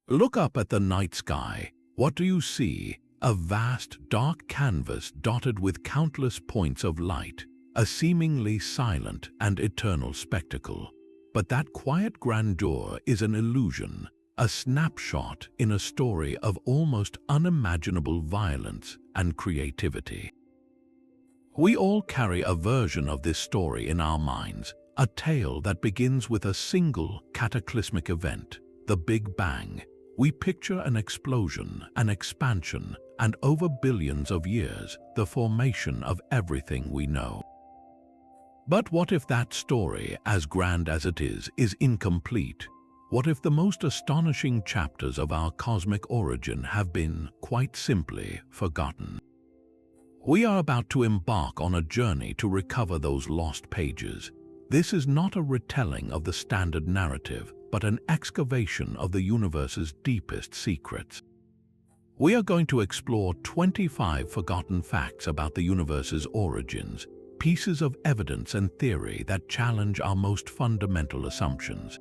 Look up at the night sky. What do you see? A vast, dark canvas dotted with countless points of light, a seemingly silent and eternal spectacle. But that quiet grandeur is an illusion, a snapshot in a story of almost unimaginable violence and creativity. We all carry a version of this story in our minds, a tale that begins with a single cataclysmic event, the Big Bang. We picture an explosion, an expansion, and over billions of years, the formation of everything we know. But what if that story, as grand as it is incomplete? What if the most astonishing chapters of our cosmic origin have been, quite simply, forgotten? We are about to embark on a journey to recover those lost pages. This is not a retelling of the standard narrative, but an excavation of the universe's deepest secrets. We are going to explore 25 forgotten facts about the universe's origins, pieces of evidence and theory that challenge our most fundamental assumptions.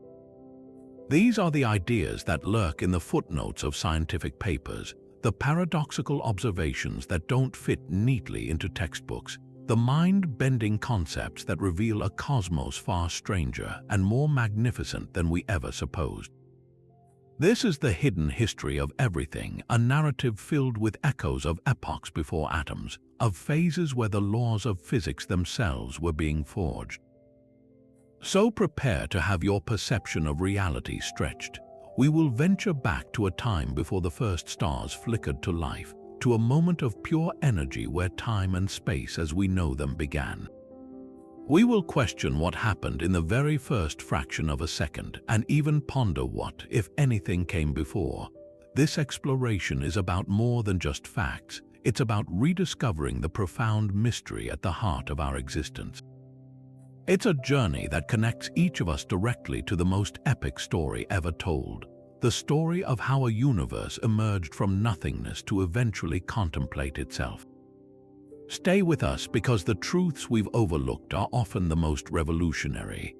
These are the ideas that lurk in the footnotes of scientific papers, the paradoxical observations that don't fit neatly into textbooks, the mind-bending concepts that reveal a cosmos far stranger and more magnificent than we ever supposed. This is the hidden history of everything, a narrative filled with echoes of epochs before atoms, of phases where the laws of physics themselves were being forged. So prepare to have your perception of reality stretched. We will venture back to a time before the first stars flickered to life, to a moment of pure energy where time and space as we know them began. We will question what happened in the very first fraction of a second and even ponder what, if anything, came before. This exploration is about more than just facts. It's about rediscovering the profound mystery at the heart of our existence. It's a journey that connects each of us directly to the most epic story ever told, the story of how a universe emerged from nothingness to eventually contemplate itself. Stay with us because the truths we've overlooked are often the most revolutionary.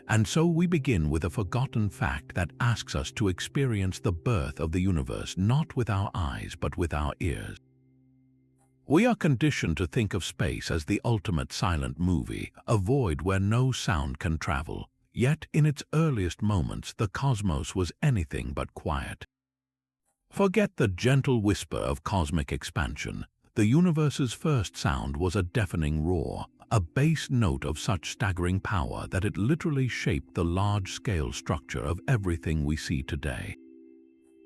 And so we begin with a forgotten fact that asks us to experience the birth of the universe not with our eyes but with our ears. We are conditioned to think of space as the ultimate silent movie, a void where no sound can travel. Yet in its earliest moments, the cosmos was anything but quiet. Forget the gentle whisper of cosmic expansion. The universe's first sound was a deafening roar, a bass note of such staggering power that it literally shaped the large-scale structure of everything we see today.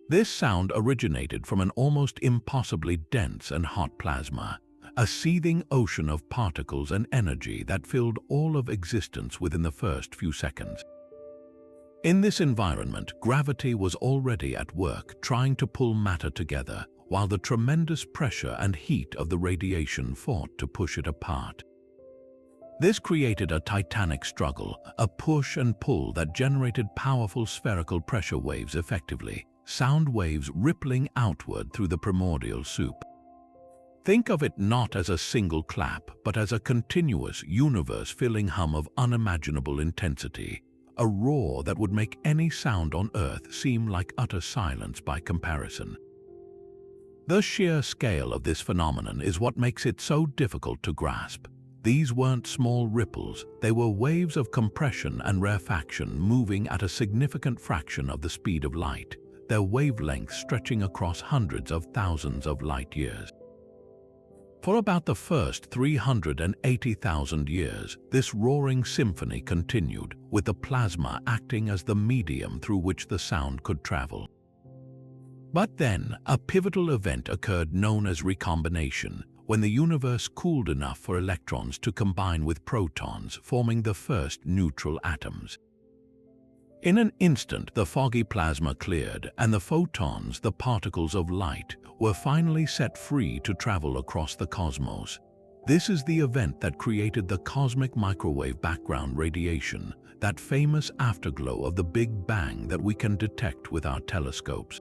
This sound originated from an almost impossibly dense and hot plasma, a seething ocean of particles and energy that filled all of existence within the first few seconds. In this environment, gravity was already at work trying to pull matter together, while the tremendous pressure and heat of the radiation fought to push it apart. This created a titanic struggle, a push and pull that generated powerful spherical pressure waves effectively, sound waves rippling outward through the primordial soup. Think of it not as a single clap, but as a continuous, universe-filling hum of unimaginable intensity, a roar that would make any sound on Earth seem like utter silence by comparison. The sheer scale of this phenomenon is what makes it so difficult to grasp. These weren't small ripples, they were waves of compression and rarefaction moving at a significant fraction of the speed of light, their wavelengths stretching across hundreds of thousands of light years. For about the first 380,000 years, this roaring symphony continued, with the plasma acting as the medium through which the sound could travel. But then, a pivotal event occurred known as recombination, when the universe cooled enough for electrons to combine with protons, forming the first neutral atoms. In an instant, the foggy plasma cleared, and the photons, the particles of light, were finally set free to travel across the cosmos. This is the event that created the cosmic microwave background radiation, that famous afterglow of the Big Bang that we can detect with our telescopes.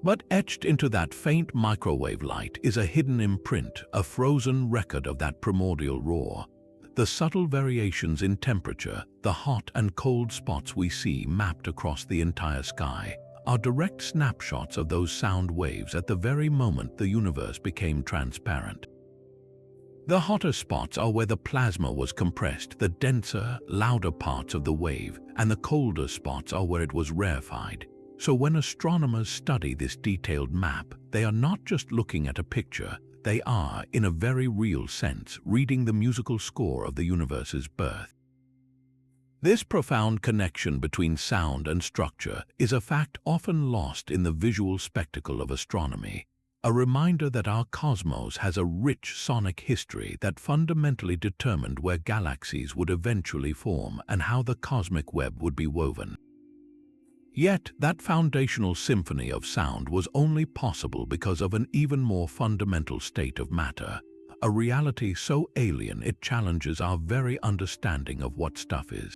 But etched into that faint microwave light is a hidden imprint, a frozen record of that primordial roar. The subtle variations in temperature, the hot and cold spots we see mapped across the entire sky, are direct snapshots of those sound waves at the very moment the universe became transparent. The hotter spots are where the plasma was compressed, the denser, louder parts of the wave, and the colder spots are where it was rarefied. So when astronomers study this detailed map, they are not just looking at a picture, they are, in a very real sense, reading the musical score of the universe's birth. This profound connection between sound and structure is a fact often lost in the visual spectacle of astronomy, a reminder that our cosmos has a rich sonic history that fundamentally determined where galaxies would eventually form and how the cosmic web would be woven. Yet, that foundational symphony of sound was only possible because of an even more fundamental state of matter, a reality so alien it challenges our very understanding of what stuff is.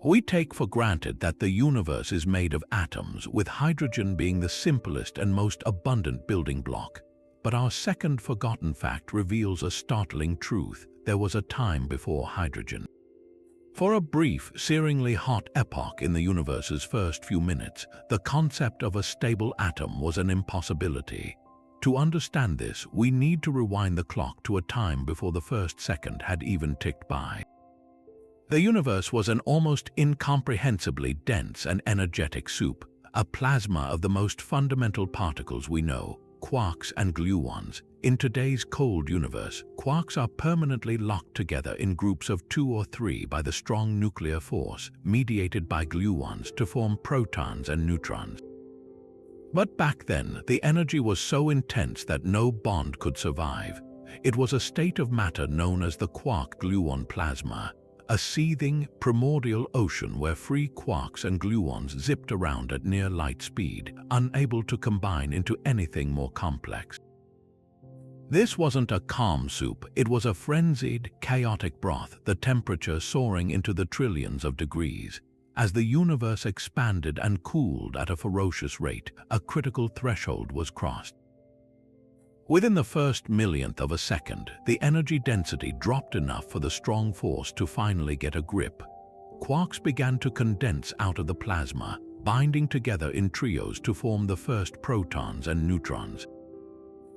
We take for granted that the universe is made of atoms, with hydrogen being the simplest and most abundant building block. But our second forgotten fact reveals a startling truth: there was a time before hydrogen. For a brief, searingly hot epoch in the universe's first few minutes, the concept of a stable atom was an impossibility. To understand this, we need to rewind the clock to a time before the first second had even ticked by. The universe was an almost incomprehensibly dense and energetic soup, a plasma of the most fundamental particles we know, quarks and gluons. In today's cold universe, quarks are permanently locked together in groups of 2 or 3 by the strong nuclear force mediated by gluons to form protons and neutrons. But back then, the energy was so intense that no bond could survive. It was a state of matter known as the quark-gluon plasma, a seething, primordial ocean where free quarks and gluons zipped around at near light speed, unable to combine into anything more complex. This wasn't a calm soup, it was a frenzied, chaotic broth, the temperature soaring into the trillions of degrees. As the universe expanded and cooled at a ferocious rate, a critical threshold was crossed. Within the first millionth of a second, the energy density dropped enough for the strong force to finally get a grip. Quarks began to condense out of the plasma, binding together in trios to form the first protons and neutrons.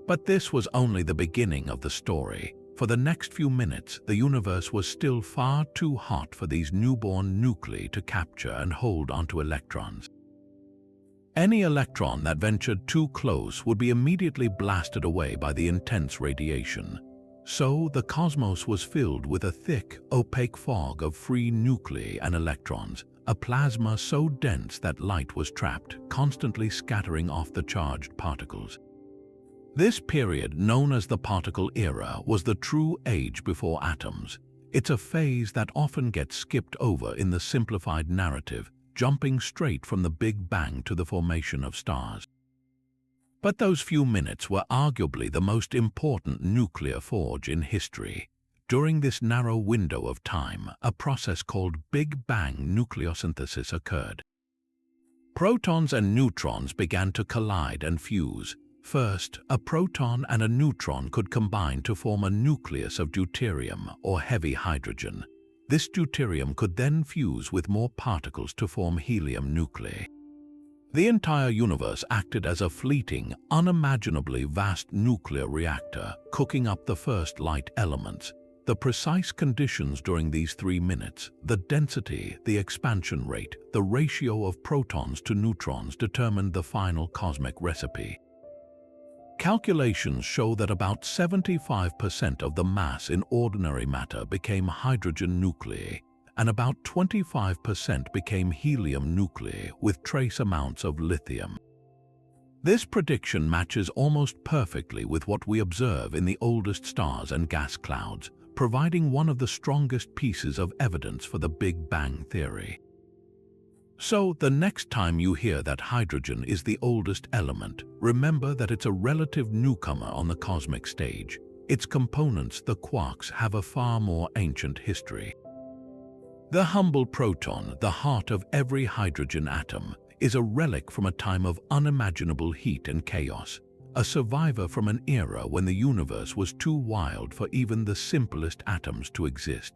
But this was only the beginning of the story. For the next few minutes, the universe was still far too hot for these newborn nuclei to capture and hold onto electrons. Any electron that ventured too close would be immediately blasted away by the intense radiation. So the cosmos was filled with a thick, opaque fog of free nuclei and electrons, a plasma so dense that light was trapped, constantly scattering off the charged particles. This period, known as the particle era, was the true age before atoms. It's a phase that often gets skipped over in the simplified narrative, jumping straight from the Big Bang to the formation of stars. But those few minutes were arguably the most important nuclear forge in history. During this narrow window of time, a process called Big Bang nucleosynthesis occurred. Protons and neutrons began to collide and fuse. First, a proton and a neutron could combine to form a nucleus of deuterium, or heavy hydrogen. This deuterium could then fuse with more particles to form helium nuclei. The entire universe acted as a fleeting, unimaginably vast nuclear reactor, cooking up the first light elements. The precise conditions during these 3 minutes, the density, the expansion rate, the ratio of protons to neutrons determined the final cosmic recipe. Calculations show that about 75% of the mass in ordinary matter became hydrogen nuclei, and about 25% became helium nuclei with trace amounts of lithium. This prediction matches almost perfectly with what we observe in the oldest stars and gas clouds, providing one of the strongest pieces of evidence for the Big Bang theory. So, the next time you hear that hydrogen is the oldest element, remember that it's a relative newcomer on the cosmic stage. Its components, the quarks, have a far more ancient history. The humble proton, the heart of every hydrogen atom, is a relic from a time of unimaginable heat and chaos, a survivor from an era when the universe was too wild for even the simplest atoms to exist.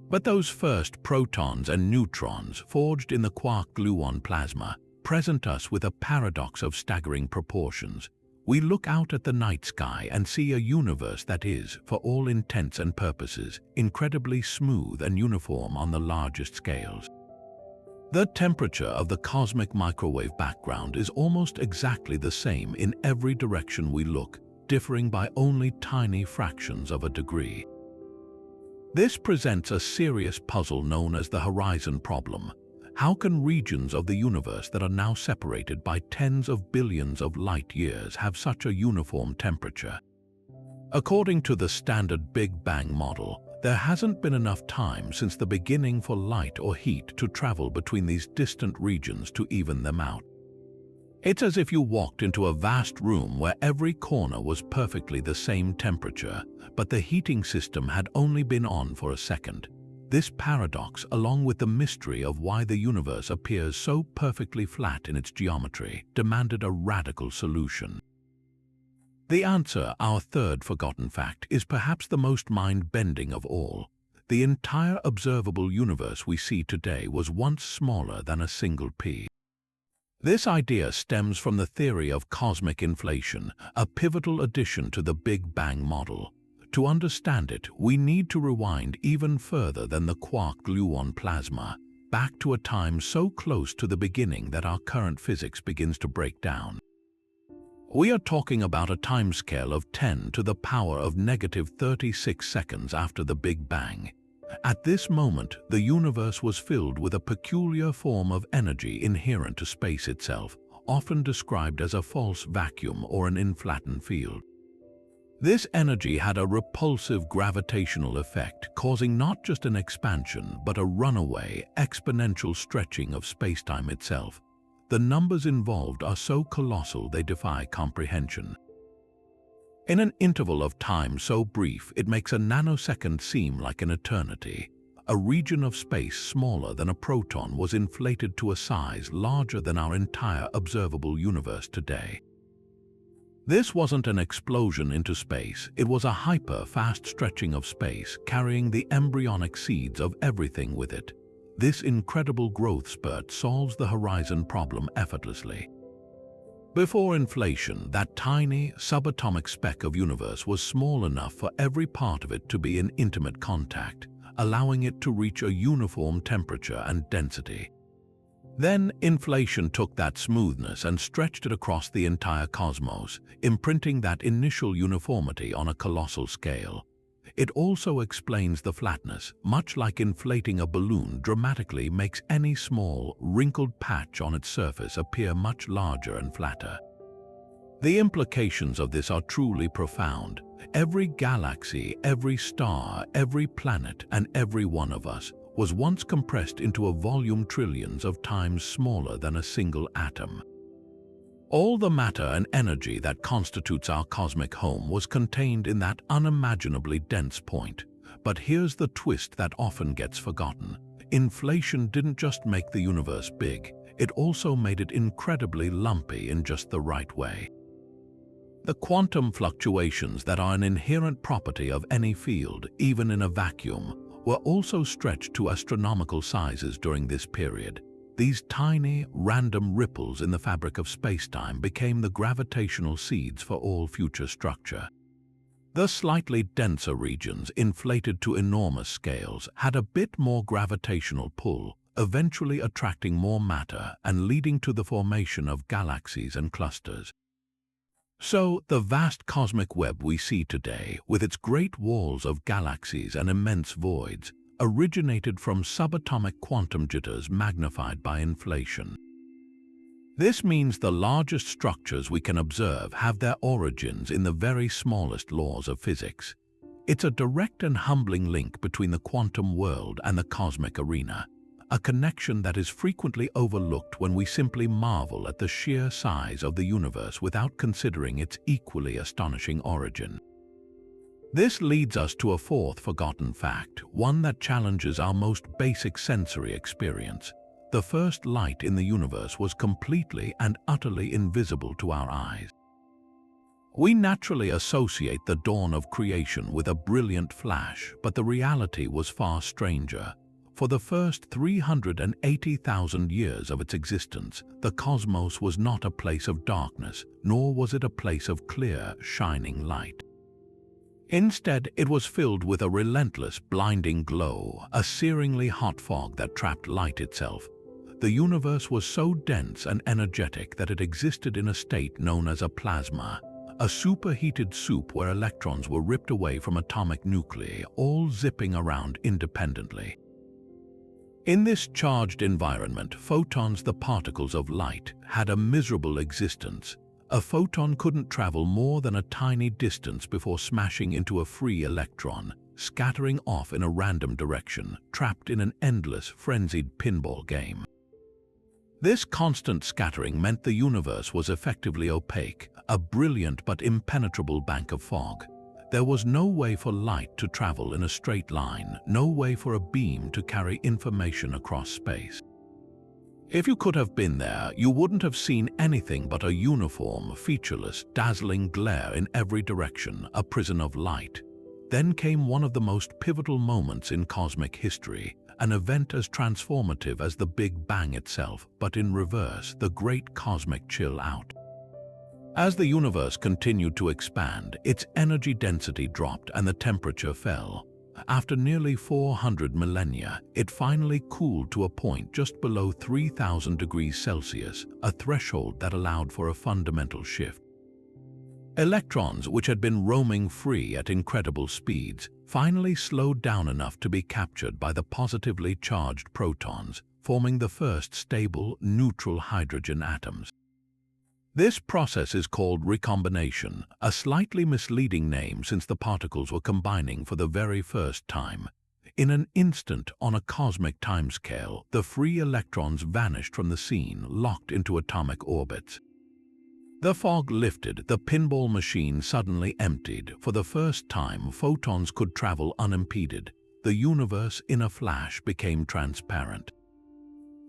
But those first protons and neutrons, forged in the quark-gluon plasma, present us with a paradox of staggering proportions. We look out at the night sky and see a universe that is, for all intents and purposes, incredibly smooth and uniform on the largest scales. The temperature of the cosmic microwave background is almost exactly the same in every direction we look, differing by only tiny fractions of a degree. This presents a serious puzzle known as the horizon problem. How can regions of the universe that are now separated by tens of billions of light years have such a uniform temperature? According to the standard Big Bang model, there hasn't been enough time since the beginning for light or heat to travel between these distant regions to even them out. It's as if you walked into a vast room where every corner was perfectly the same temperature, but the heating system had only been on for a second. This paradox, along with the mystery of why the universe appears so perfectly flat in its geometry, demanded a radical solution. The answer, our third forgotten fact, is perhaps the most mind-bending of all. The entire observable universe we see today was once smaller than a single pea. This idea stems from the theory of cosmic inflation, a pivotal addition to the Big Bang model. To understand it, we need to rewind even further than the quark-gluon plasma, back to a time so close to the beginning that our current physics begins to break down. We are talking about a timescale of 10 to the power of -36 seconds after the Big Bang. At this moment, the universe was filled with a peculiar form of energy inherent to space itself, often described as a false vacuum or an inflattened field. This energy had a repulsive gravitational effect, causing not just an expansion but a runaway, exponential stretching of spacetime itself. The numbers involved are so colossal they defy comprehension. In an interval of time so brief it makes a nanosecond seem like an eternity. A region of space smaller than a proton was inflated to a size larger than our entire observable universe today. This wasn't an explosion into space, it was a hyper-fast stretching of space, carrying the embryonic seeds of everything with it. This incredible growth spurt solves the horizon problem effortlessly. Before inflation, that tiny, subatomic speck of universe was small enough for every part of it to be in intimate contact, allowing it to reach a uniform temperature and density. Then, inflation took that smoothness and stretched it across the entire cosmos, imprinting that initial uniformity on a colossal scale. It also explains the flatness, much like inflating a balloon dramatically makes any small, wrinkled patch on its surface appear much larger and flatter. The implications of this are truly profound. Every galaxy, every star, every planet, and every one of us was once compressed into a volume trillions of times smaller than a single atom. All the matter and energy that constitutes our cosmic home was contained in that unimaginably dense point. But here's the twist that often gets forgotten. Inflation didn't just make the universe big, it also made it incredibly lumpy in just the right way. The quantum fluctuations that are an inherent property of any field, even in a vacuum, were also stretched to astronomical sizes during this period. These tiny, random ripples in the fabric of spacetime became the gravitational seeds for all future structure. The slightly denser regions, inflated to enormous scales, had a bit more gravitational pull, eventually attracting more matter and leading to the formation of galaxies and clusters. So, the vast cosmic web we see today, with its great walls of galaxies and immense voids, originated from subatomic quantum jitters magnified by inflation. This means the largest structures we can observe have their origins in the very smallest laws of physics. It's a direct and humbling link between the quantum world and the cosmic arena, a connection that is frequently overlooked when we simply marvel at the sheer size of the universe without considering its equally astonishing origin. This leads us to a fourth forgotten fact, one that challenges our most basic sensory experience. The first light in the universe was completely and utterly invisible to our eyes. We naturally associate the dawn of creation with a brilliant flash, but the reality was far stranger. For the first 380,000 years of its existence, the cosmos was not a place of darkness, nor was it a place of clear, shining light. Instead, it was filled with a relentless, blinding glow, a searingly hot fog that trapped light itself. The universe was so dense and energetic that it existed in a state known as a plasma, a superheated soup where electrons were ripped away from atomic nuclei, all zipping around independently. In this charged environment, photons, the particles of light, had a miserable existence. A photon couldn't travel more than a tiny distance before smashing into a free electron, scattering off in a random direction, trapped in an endless, frenzied pinball game. This constant scattering meant the universe was effectively opaque, a brilliant but impenetrable bank of fog. There was no way for light to travel in a straight line, no way for a beam to carry information across space. If you could have been there, you wouldn't have seen anything but a uniform, featureless, dazzling glare in every direction, a prison of light. Then came one of the most pivotal moments in cosmic history, an event as transformative as the Big Bang itself, but in reverse, the Great Cosmic Chill Out. As the universe continued to expand, its energy density dropped and the temperature fell. After nearly 400 millennia, it finally cooled to a point just below 3,000 degrees Celsius, a threshold that allowed for a fundamental shift. Electrons, which had been roaming free at incredible speeds, finally slowed down enough to be captured by the positively charged protons, forming the first stable, neutral hydrogen atoms. This process is called recombination, a slightly misleading name since the particles were combining for the very first time. In an instant on a cosmic timescale, the free electrons vanished from the scene, locked into atomic orbits. The fog lifted, the pinball machine suddenly emptied. For the first time, photons could travel unimpeded. The universe, in a flash, became transparent.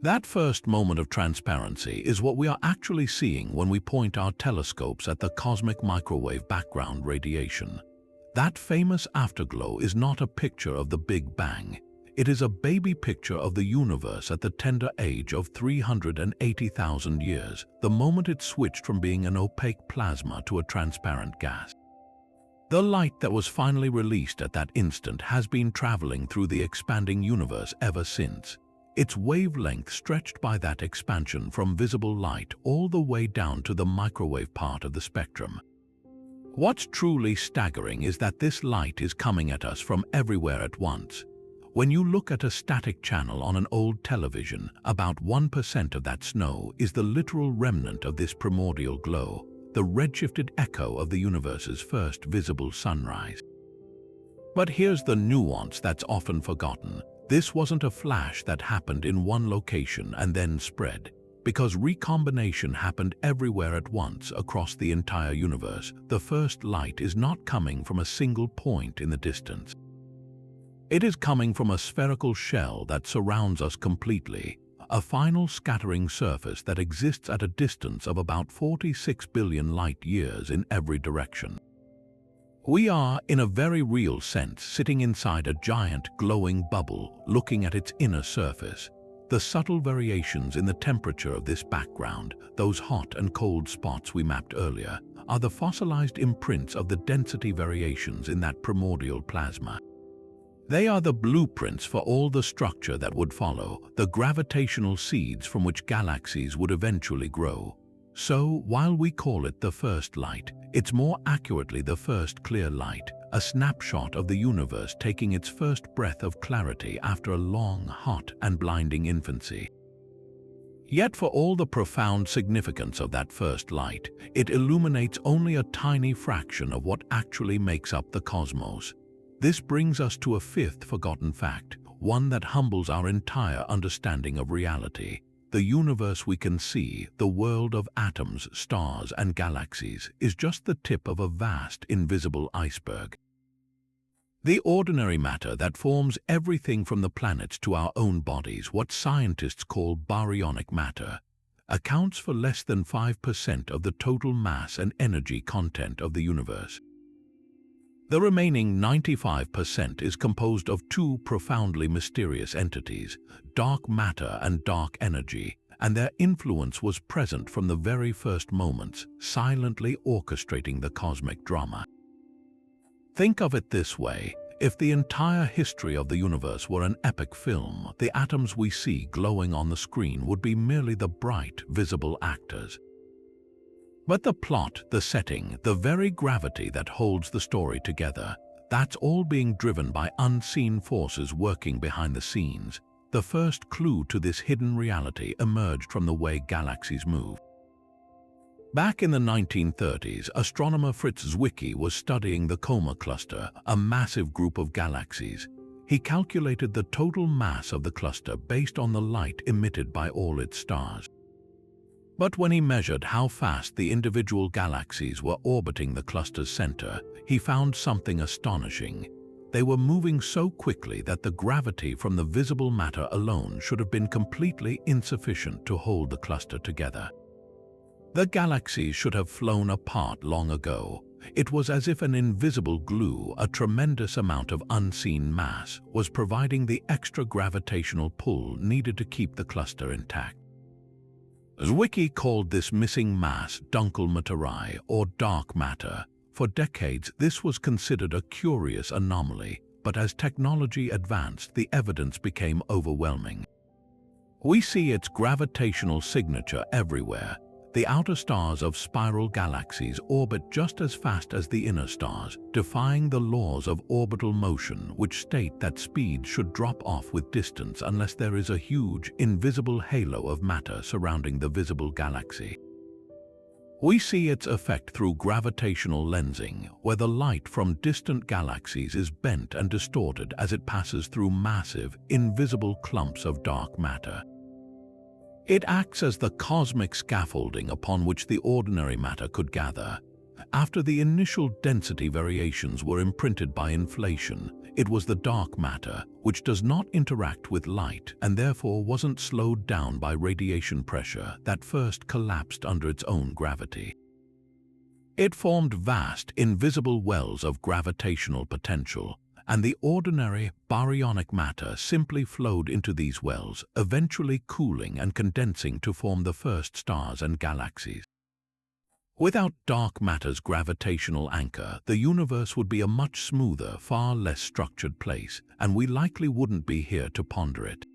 That first moment of transparency is what we are actually seeing when we point our telescopes at the cosmic microwave background radiation. That famous afterglow is not a picture of the Big Bang. It is a baby picture of the universe at the tender age of 380,000 years, the moment it switched from being an opaque plasma to a transparent gas. The light that was finally released at that instant has been traveling through the expanding universe ever since. Its wavelength stretched by that expansion from visible light all the way down to the microwave part of the spectrum. What's truly staggering is that this light is coming at us from everywhere at once. When you look at a static channel on an old television, about 1% of that snow is the literal remnant of this primordial glow, the redshifted echo of the universe's first visible sunrise. But here's the nuance that's often forgotten. This wasn't a flash that happened in one location and then spread. Because recombination happened everywhere at once across the entire universe, the first light is not coming from a single point in the distance. It is coming from a spherical shell that surrounds us completely, a final scattering surface that exists at a distance of about 46 billion light-years in every direction. We are, in a very real sense, sitting inside a giant, glowing bubble, looking at its inner surface. The subtle variations in the temperature of this background, those hot and cold spots we mapped earlier, are the fossilized imprints of the density variations in that primordial plasma. They are the blueprints for all the structure that would follow, the gravitational seeds from which galaxies would eventually grow. So, while we call it the first light, it's more accurately the first clear light, a snapshot of the universe taking its first breath of clarity after a long, hot, and blinding infancy. Yet for all the profound significance of that first light, it illuminates only a tiny fraction of what actually makes up the cosmos. This brings us to a fifth forgotten fact, one that humbles our entire understanding of reality. The universe we can see, the world of atoms, stars, and galaxies, is just the tip of a vast, invisible iceberg. The ordinary matter that forms everything from the planets to our own bodies, what scientists call baryonic matter, accounts for less than 5% of the total mass and energy content of the universe. The remaining 95% is composed of two profoundly mysterious entities, dark matter and dark energy, and their influence was present from the very first moments, silently orchestrating the cosmic drama. Think of it this way: if the entire history of the universe were an epic film, the atoms we see glowing on the screen would be merely the bright, visible actors. But the plot, the setting, the very gravity that holds the story together, that's all being driven by unseen forces working behind the scenes. The first clue to this hidden reality emerged from the way galaxies move. Back in the 1930s, astronomer Fritz Zwicky was studying the Coma cluster, a massive group of galaxies. He calculated the total mass of the cluster based on the light emitted by all its stars. But when he measured how fast the individual galaxies were orbiting the cluster's center, he found something astonishing. They were moving so quickly that the gravity from the visible matter alone should have been completely insufficient to hold the cluster together. The galaxies should have flown apart long ago. It was as if an invisible glue, a tremendous amount of unseen mass, was providing the extra gravitational pull needed to keep the cluster intact. Zwicky called this missing mass Dunkel Materie, or dark matter. For decades, this was considered a curious anomaly, but as technology advanced, the evidence became overwhelming. We see its gravitational signature everywhere. The outer stars of spiral galaxies orbit just as fast as the inner stars, defying the laws of orbital motion, which state that speed should drop off with distance unless there is a huge, invisible halo of matter surrounding the visible galaxy. We see its effect through gravitational lensing, where the light from distant galaxies is bent and distorted as it passes through massive, invisible clumps of dark matter. It acts as the cosmic scaffolding upon which the ordinary matter could gather. After the initial density variations were imprinted by inflation, it was the dark matter, which does not interact with light and therefore wasn't slowed down by radiation pressure, that first collapsed under its own gravity. It formed vast, invisible wells of gravitational potential, and the ordinary baryonic matter simply flowed into these wells, eventually cooling and condensing to form the first stars and galaxies. Without dark matter's gravitational anchor, the universe would be a much smoother, far less structured place, and we likely wouldn't be here to ponder it.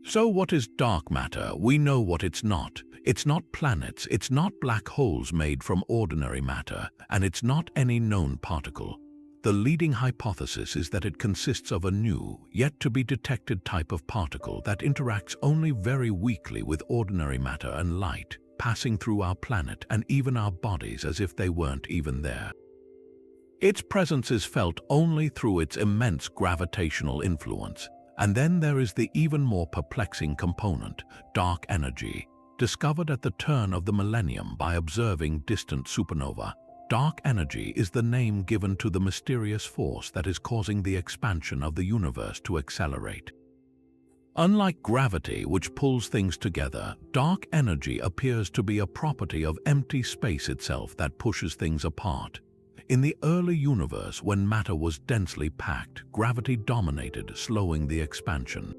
So what is dark matter? We know what it's not. It's not planets, it's not black holes made from ordinary matter, and it's not any known particle. The leading hypothesis is that it consists of a new, yet-to-be-detected type of particle that interacts only very weakly with ordinary matter and light, passing through our planet and even our bodies as if they weren't even there. Its presence is felt only through its immense gravitational influence. And then there is the even more perplexing component, dark energy, discovered at the turn of the millennium by observing distant supernova. Dark energy is the name given to the mysterious force that is causing the expansion of the universe to accelerate. Unlike gravity, which pulls things together, dark energy appears to be a property of empty space itself that pushes things apart. In the early universe, when matter was densely packed, gravity dominated, slowing the expansion.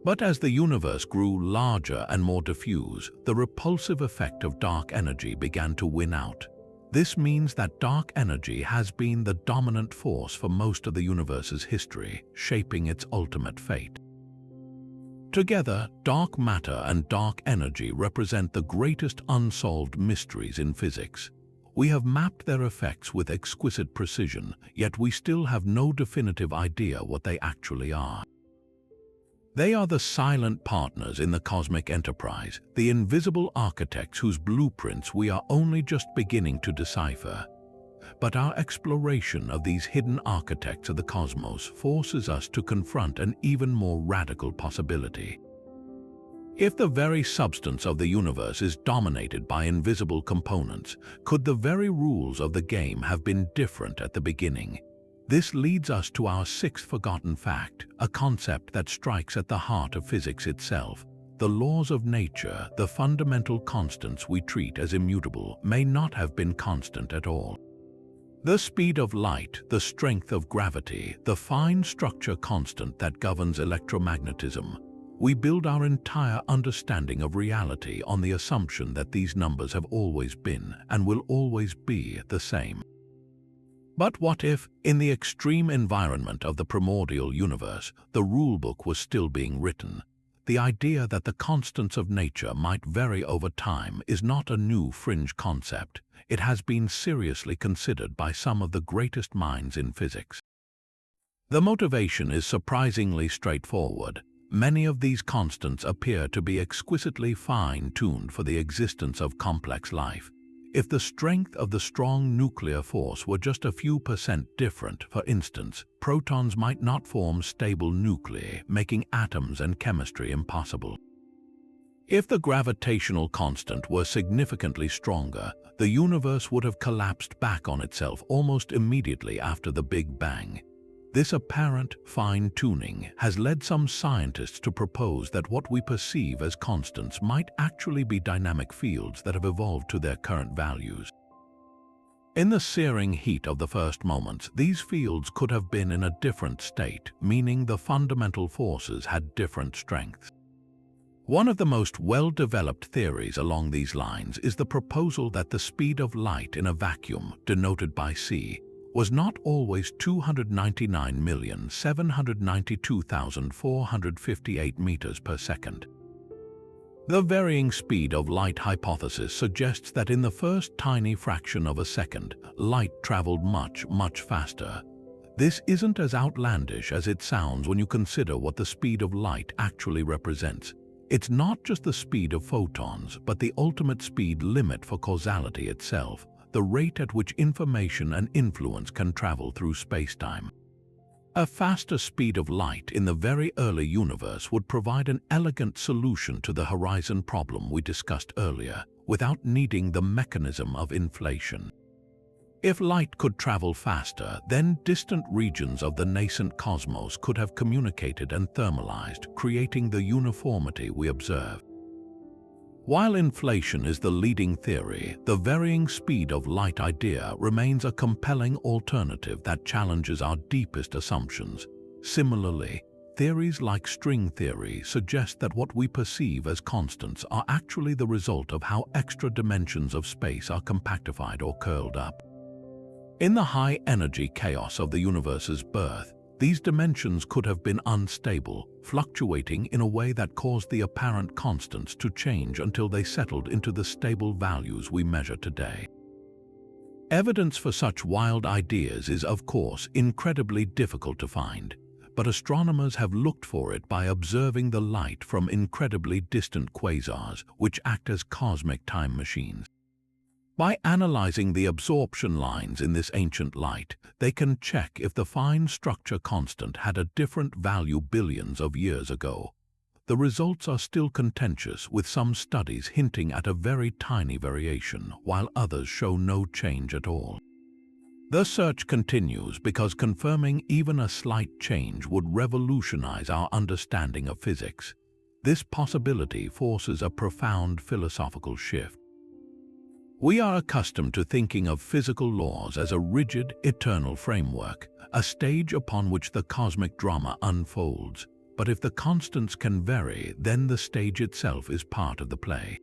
But as the universe grew larger and more diffuse, the repulsive effect of dark energy began to win out. This means that dark energy has been the dominant force for most of the universe's history, shaping its ultimate fate. Together, dark matter and dark energy represent the greatest unsolved mysteries in physics. We have mapped their effects with exquisite precision, yet we still have no definitive idea what they actually are. They are the silent partners in the cosmic enterprise, the invisible architects whose blueprints we are only just beginning to decipher. But our exploration of these hidden architects of the cosmos forces us to confront an even more radical possibility. If the very substance of the universe is dominated by invisible components, could the very rules of the game have been different at the beginning? This leads us to our sixth forgotten fact, a concept that strikes at the heart of physics itself. The laws of nature, the fundamental constants we treat as immutable, may not have been constant at all. The speed of light, the strength of gravity, the fine structure constant that governs electromagnetism. We build our entire understanding of reality on the assumption that these numbers have always been and will always be the same. But what if, in the extreme environment of the primordial universe, the rulebook was still being written? The idea that the constants of nature might vary over time is not a new fringe concept. It has been seriously considered by some of the greatest minds in physics. The motivation is surprisingly straightforward. Many of these constants appear to be exquisitely fine-tuned for the existence of complex life. If the strength of the strong nuclear force were just a few percent different, for instance, protons might not form stable nuclei, making atoms and chemistry impossible. If the gravitational constant were significantly stronger, the universe would have collapsed back on itself almost immediately after the Big Bang. This apparent fine-tuning has led some scientists to propose that what we perceive as constants might actually be dynamic fields that have evolved to their current values. In the searing heat of the first moments, these fields could have been in a different state, meaning the fundamental forces had different strengths. One of the most well-developed theories along these lines is the proposal that the speed of light in a vacuum, denoted by c, was not always 299,792,458 meters per second. The varying speed of light hypothesis suggests that in the first tiny fraction of a second, light traveled much faster. This isn't as outlandish as it sounds when you consider what the speed of light actually represents. It's not just the speed of photons, but the ultimate speed limit for causality itself, the rate at which information and influence can travel through spacetime. A faster speed of light in the very early universe would provide an elegant solution to the horizon problem we discussed earlier, without needing the mechanism of inflation. If light could travel faster, then distant regions of the nascent cosmos could have communicated and thermalized, creating the uniformity we observe. While inflation is the leading theory, the varying speed of light idea remains a compelling alternative that challenges our deepest assumptions. Similarly, theories like string theory suggest that what we perceive as constants are actually the result of how extra dimensions of space are compactified or curled up. In the high-energy chaos of the universe's birth, these dimensions could have been unstable, fluctuating in a way that caused the apparent constants to change until they settled into the stable values we measure today. Evidence for such wild ideas is, of course, incredibly difficult to find, but astronomers have looked for it by observing the light from incredibly distant quasars, which act as cosmic time machines. By analyzing the absorption lines in this ancient light, they can check if the fine structure constant had a different value billions of years ago. The results are still contentious, with some studies hinting at a very tiny variation, while others show no change at all. The search continues because confirming even a slight change would revolutionize our understanding of physics. This possibility forces a profound philosophical shift. We are accustomed to thinking of physical laws as a rigid, eternal framework, a stage upon which the cosmic drama unfolds. But if the constants can vary, then the stage itself is part of the play.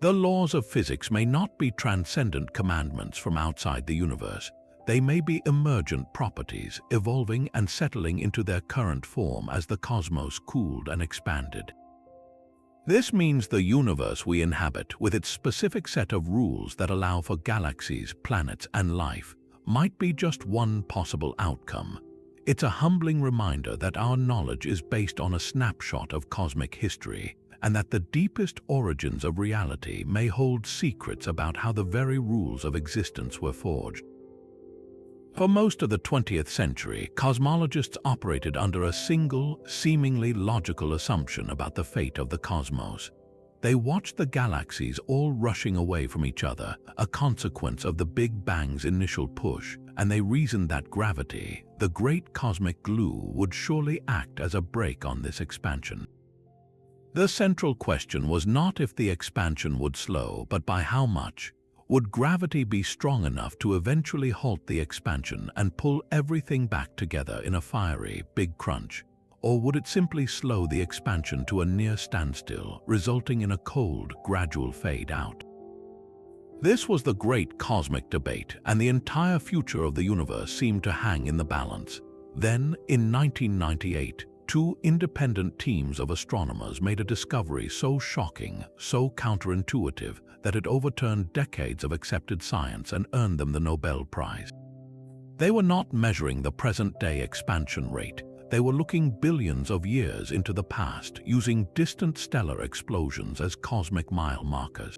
The laws of physics may not be transcendent commandments from outside the universe. They may be emergent properties, evolving and settling into their current form as the cosmos cooled and expanded. This means the universe we inhabit, with its specific set of rules that allow for galaxies, planets, and life, might be just one possible outcome. It's a humbling reminder that our knowledge is based on a snapshot of cosmic history, and that the deepest origins of reality may hold secrets about how the very rules of existence were forged. For most of the 20th century, cosmologists operated under a single, seemingly logical assumption about the fate of the cosmos. They watched the galaxies all rushing away from each other, a consequence of the Big Bang's initial push, and they reasoned that gravity, the great cosmic glue, would surely act as a brake on this expansion. The central question was not if the expansion would slow, but by how much. Would gravity be strong enough to eventually halt the expansion and pull everything back together in a fiery, big crunch? Or would it simply slow the expansion to a near standstill, resulting in a cold, gradual fade out? This was the great cosmic debate, and the entire future of the universe seemed to hang in the balance. Then, in 1998, two independent teams of astronomers made a discovery so shocking, so counterintuitive, that it overturned decades of accepted science and earned them the Nobel Prize. They were not measuring the present-day expansion rate. They were looking billions of years into the past, using distant stellar explosions as cosmic mile markers.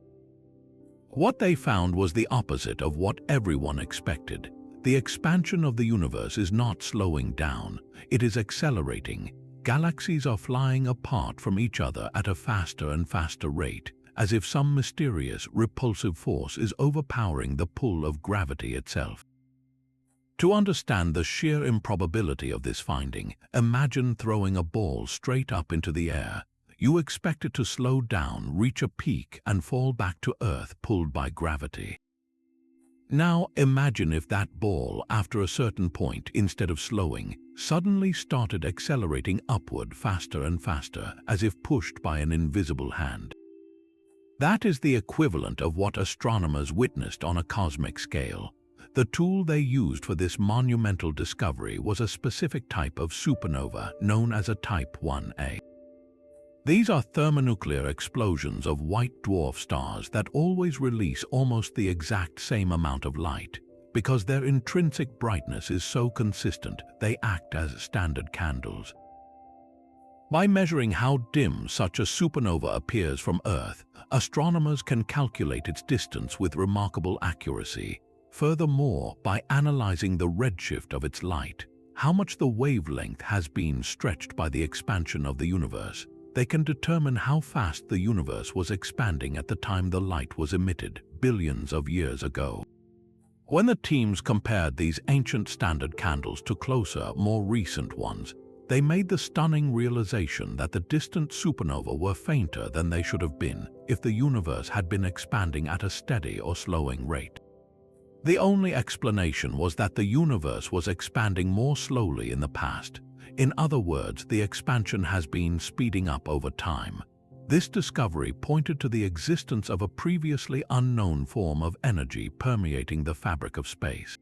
What they found was the opposite of what everyone expected. The expansion of the universe is not slowing down, it is accelerating. Galaxies are flying apart from each other at a faster and faster rate, as if some mysterious, repulsive force is overpowering the pull of gravity itself. To understand the sheer improbability of this finding, imagine throwing a ball straight up into the air. You expect it to slow down, reach a peak, and fall back to Earth pulled by gravity. Now imagine if that ball, after a certain point, instead of slowing, suddenly started accelerating upward faster and faster, as if pushed by an invisible hand. That is the equivalent of what astronomers witnessed on a cosmic scale. The tool they used for this monumental discovery was a specific type of supernova known as a Type 1a. These are thermonuclear explosions of white dwarf stars that always release almost the exact same amount of light. Because their intrinsic brightness is so consistent, they act as standard candles. By measuring how dim such a supernova appears from Earth, astronomers can calculate its distance with remarkable accuracy. Furthermore, by analyzing the redshift of its light, how much the wavelength has been stretched by the expansion of the universe, they can determine how fast the universe was expanding at the time the light was emitted, billions of years ago. When the teams compared these ancient standard candles to closer, more recent ones, they made the stunning realization that the distant supernovae were fainter than they should have been if the universe had been expanding at a steady or slowing rate. The only explanation was that the universe was expanding more slowly in the past. In other words, the expansion has been speeding up over time. This discovery pointed to the existence of a previously unknown form of energy permeating the fabric of space.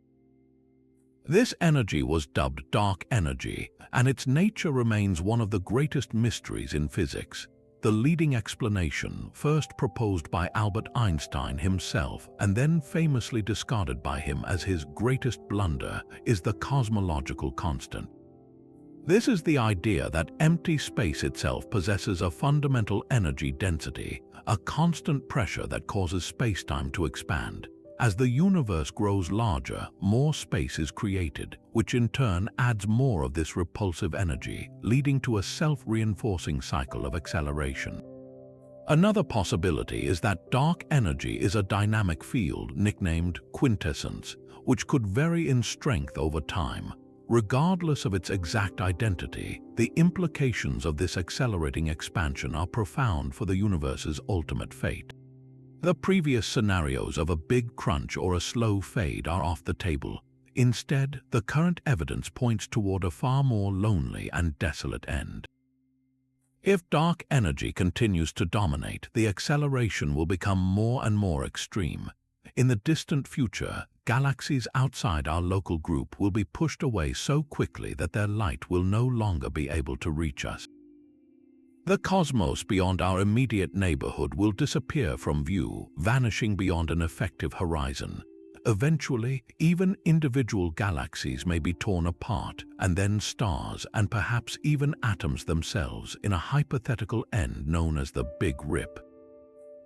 This energy was dubbed dark energy, and its nature remains one of the greatest mysteries in physics. The leading explanation, first proposed by Albert Einstein himself and then famously discarded by him as his greatest blunder, is the cosmological constant. This is the idea that empty space itself possesses a fundamental energy density, a constant pressure that causes space-time to expand. As the universe grows larger, more space is created, which in turn adds more of this repulsive energy, leading to a self-reinforcing cycle of acceleration. Another possibility is that dark energy is a dynamic field nicknamed quintessence, which could vary in strength over time. Regardless of its exact identity, the implications of this accelerating expansion are profound for the universe's ultimate fate. The previous scenarios of a big crunch or a slow fade are off the table. Instead, the current evidence points toward a far more lonely and desolate end. If dark energy continues to dominate, the acceleration will become more and more extreme. In the distant future, galaxies outside our local group will be pushed away so quickly that their light will no longer be able to reach us. The cosmos beyond our immediate neighborhood will disappear from view, vanishing beyond an effective horizon. Eventually, even individual galaxies may be torn apart, and then stars and perhaps even atoms themselves in a hypothetical end known as the Big Rip.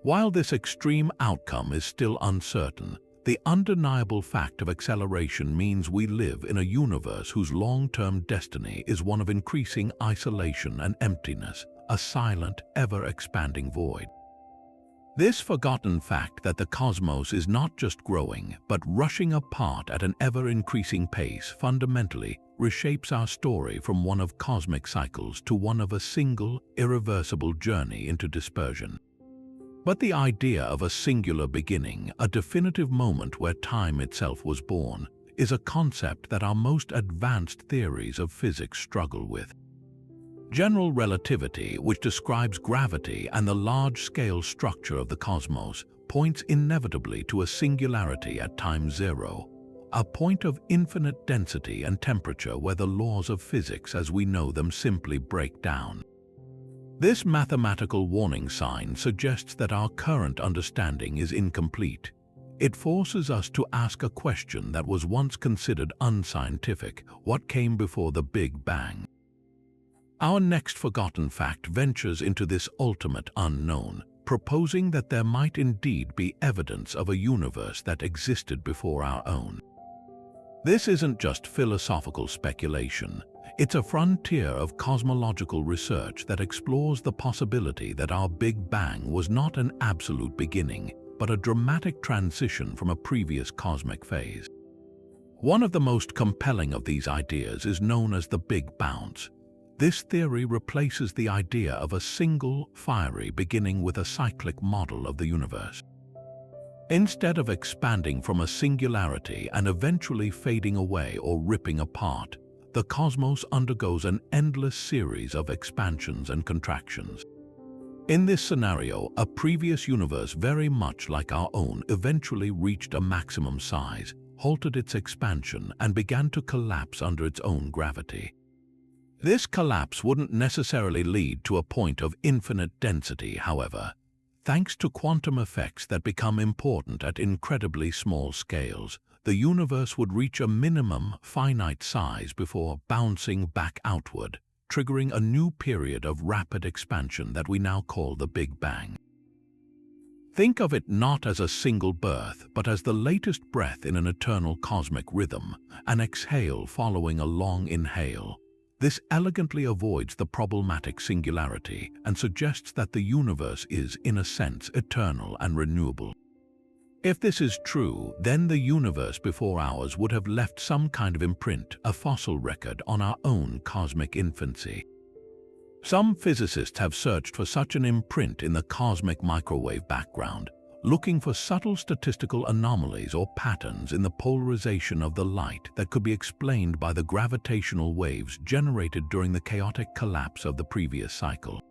While this extreme outcome is still uncertain, the undeniable fact of acceleration means we live in a universe whose long-term destiny is one of increasing isolation and emptiness, a silent, ever-expanding void. This forgotten fact that the cosmos is not just growing, but rushing apart at an ever-increasing pace fundamentally reshapes our story from one of cosmic cycles to one of a single, irreversible journey into dispersion. But the idea of a singular beginning, a definitive moment where time itself was born, is a concept that our most advanced theories of physics struggle with. General relativity, which describes gravity and the large-scale structure of the cosmos, points inevitably to a singularity at time zero, a point of infinite density and temperature where the laws of physics as we know them simply break down. This mathematical warning sign suggests that our current understanding is incomplete. It forces us to ask a question that was once considered unscientific: what came before the Big Bang? Our next forgotten fact ventures into this ultimate unknown, proposing that there might indeed be evidence of a universe that existed before our own. This isn't just philosophical speculation. It's a frontier of cosmological research that explores the possibility that our Big Bang was not an absolute beginning, but a dramatic transition from a previous cosmic phase. One of the most compelling of these ideas is known as the Big Bounce. This theory replaces the idea of a single, fiery beginning with a cyclic model of the universe. Instead of expanding from a singularity and eventually fading away or ripping apart, the cosmos undergoes an endless series of expansions and contractions. In this scenario, a previous universe very much like our own eventually reached a maximum size, halted its expansion, and began to collapse under its own gravity. This collapse wouldn't necessarily lead to a point of infinite density, however. Thanks to quantum effects that become important at incredibly small scales, the universe would reach a minimum finite size before bouncing back outward, triggering a new period of rapid expansion that we now call the Big Bang. Think of it not as a single birth, but as the latest breath in an eternal cosmic rhythm, an exhale following a long inhale. This elegantly avoids the problematic singularity and suggests that the universe is, in a sense, eternal and renewable. If this is true, then the universe before ours would have left some kind of imprint, a fossil record on our own cosmic infancy. Some physicists have searched for such an imprint in the cosmic microwave background, looking for subtle statistical anomalies or patterns in the polarization of the light that could be explained by the gravitational waves generated during the chaotic collapse of the previous cycle.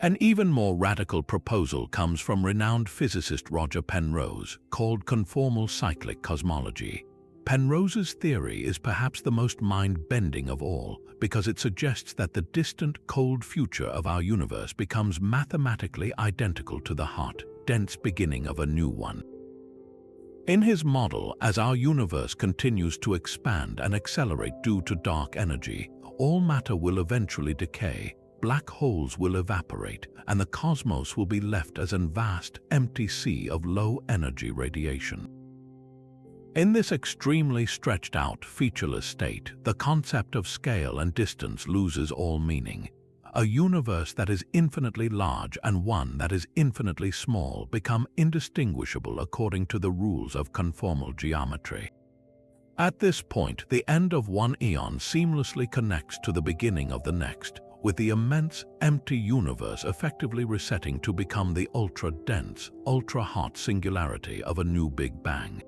An even more radical proposal comes from renowned physicist Roger Penrose, called conformal cyclic cosmology. Penrose's theory is perhaps the most mind-bending of all, because it suggests that the distant, cold future of our universe becomes mathematically identical to the hot, dense beginning of a new one. In his model, as our universe continues to expand and accelerate due to dark energy, all matter will eventually decay, black holes will evaporate, and the cosmos will be left as a vast, empty sea of low-energy radiation. In this extremely stretched-out, featureless state, the concept of scale and distance loses all meaning. A universe that is infinitely large and one that is infinitely small become indistinguishable according to the rules of conformal geometry. At this point, the end of one eon seamlessly connects to the beginning of the next, with the immense, empty universe effectively resetting to become the ultra-dense, ultra-hot singularity of a new Big Bang.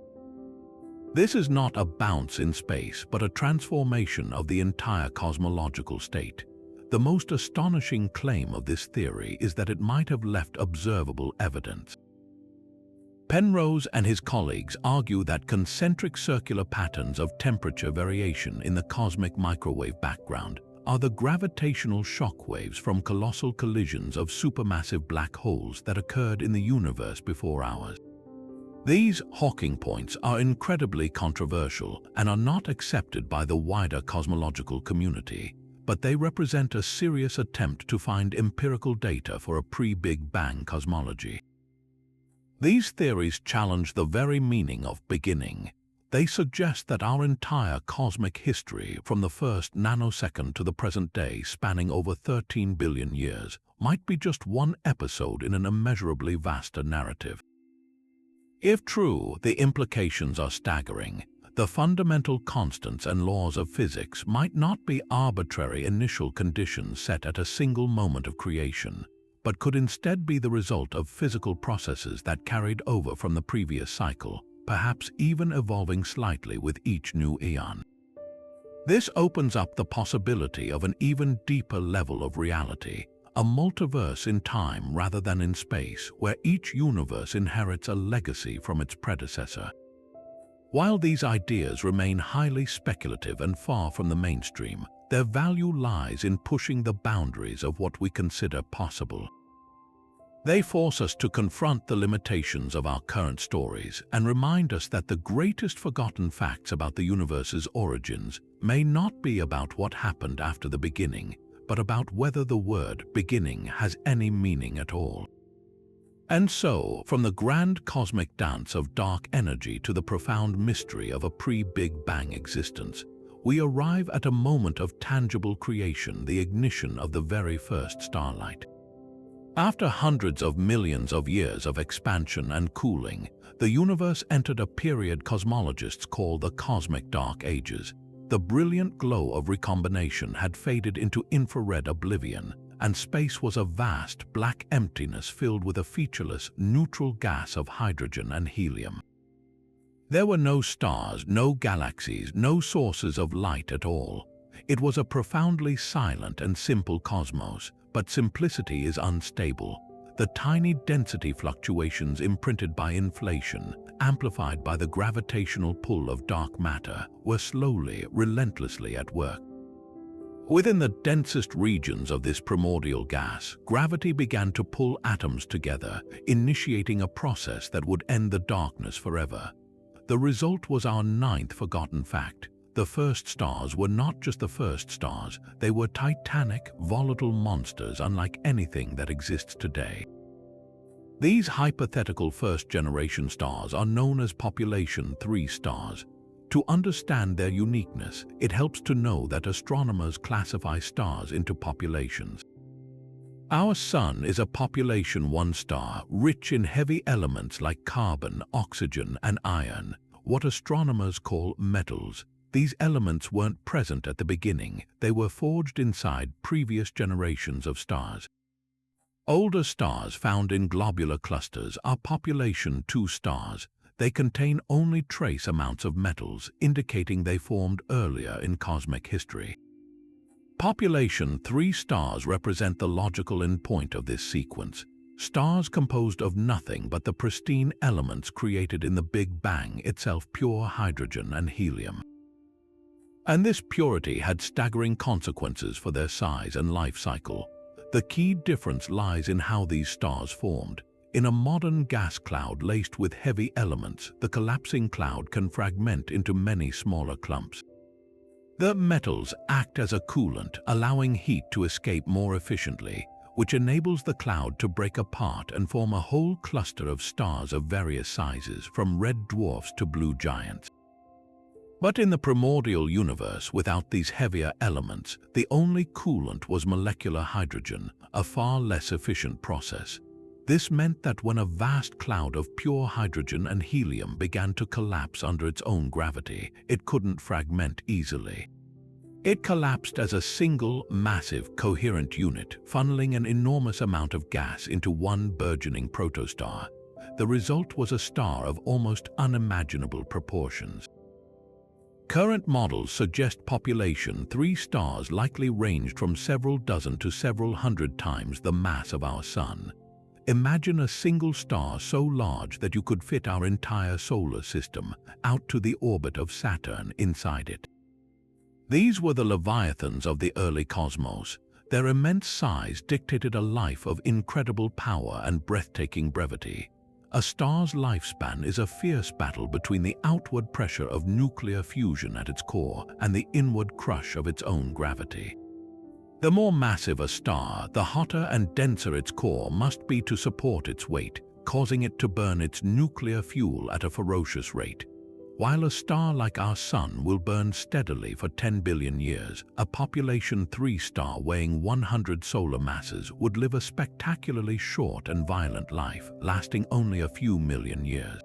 This is not a bounce in space, but a transformation of the entire cosmological state. The most astonishing claim of this theory is that it might have left observable evidence. Penrose and his colleagues argue that concentric circular patterns of temperature variation in the cosmic microwave background are the gravitational shock waves from colossal collisions of supermassive black holes that occurred in the universe before ours. These Hawking points are incredibly controversial and are not accepted by the wider cosmological community, but they represent a serious attempt to find empirical data for a pre-Big Bang cosmology. These theories challenge the very meaning of beginning. They suggest that our entire cosmic history, from the first nanosecond to the present day spanning over 13 billion years, might be just one episode in an immeasurably vaster narrative. If true, the implications are staggering. The fundamental constants and laws of physics might not be arbitrary initial conditions set at a single moment of creation, but could instead be the result of physical processes that carried over from the previous cycle, perhaps even evolving slightly with each new eon. This opens up the possibility of an even deeper level of reality, a multiverse in time rather than in space, where each universe inherits a legacy from its predecessor. While these ideas remain highly speculative and far from the mainstream, their value lies in pushing the boundaries of what we consider possible. They force us to confront the limitations of our current stories and remind us that the greatest forgotten facts about the universe's origins may not be about what happened after the beginning, but about whether the word beginning has any meaning at all. And so, from the grand cosmic dance of dark energy to the profound mystery of a pre-Big Bang existence, we arrive at a moment of tangible creation, the ignition of the very first starlight. After hundreds of millions of years of expansion and cooling, the universe entered a period cosmologists call the Cosmic Dark Ages. The brilliant glow of recombination had faded into infrared oblivion, and space was a vast black emptiness filled with a featureless, neutral gas of hydrogen and helium. There were no stars, no galaxies, no sources of light at all. It was a profoundly silent and simple cosmos, but simplicity is unstable. The tiny density fluctuations imprinted by inflation, amplified by the gravitational pull of dark matter, were slowly, relentlessly at work. Within the densest regions of this primordial gas, gravity began to pull atoms together, initiating a process that would end the darkness forever. The result was our ninth forgotten fact. The first stars were not just the first stars, they were titanic, volatile monsters unlike anything that exists today. These hypothetical first-generation stars are known as population 3 stars. To understand their uniqueness, it helps to know that astronomers classify stars into populations. Our Sun is a population 1 star, rich in heavy elements like carbon, oxygen, and iron, what astronomers call metals. These elements weren't present at the beginning, they were forged inside previous generations of stars. Older stars found in globular clusters are population 2 stars. They contain only trace amounts of metals, indicating they formed earlier in cosmic history. Population 3 stars represent the logical endpoint of this sequence. Stars composed of nothing but the pristine elements created in the Big Bang itself, pure hydrogen and helium. And this purity had staggering consequences for their size and life cycle. The key difference lies in how these stars formed. In a modern gas cloud laced with heavy elements, the collapsing cloud can fragment into many smaller clumps. The metals act as a coolant, allowing heat to escape more efficiently, which enables the cloud to break apart and form a whole cluster of stars of various sizes, from red dwarfs to blue giants. But in the primordial universe, without these heavier elements, the only coolant was molecular hydrogen, a far less efficient process. This meant that when a vast cloud of pure hydrogen and helium began to collapse under its own gravity, it couldn't fragment easily. It collapsed as a single, massive, coherent unit, funneling an enormous amount of gas into one burgeoning protostar. The result was a star of almost unimaginable proportions. Current models suggest population 3 stars likely ranged from several dozen to several hundred times the mass of our Sun. Imagine a single star so large that you could fit our entire solar system out to the orbit of Saturn inside it. These were the leviathans of the early cosmos. Their immense size dictated a life of incredible power and breathtaking brevity. A star's lifespan is a fierce battle between the outward pressure of nuclear fusion at its core and the inward crush of its own gravity. The more massive a star, the hotter and denser its core must be to support its weight, causing it to burn its nuclear fuel at a ferocious rate. While a star like our Sun will burn steadily for 10 billion years, a population 3 star weighing 100 solar masses would live a spectacularly short and violent life, lasting only a few million years.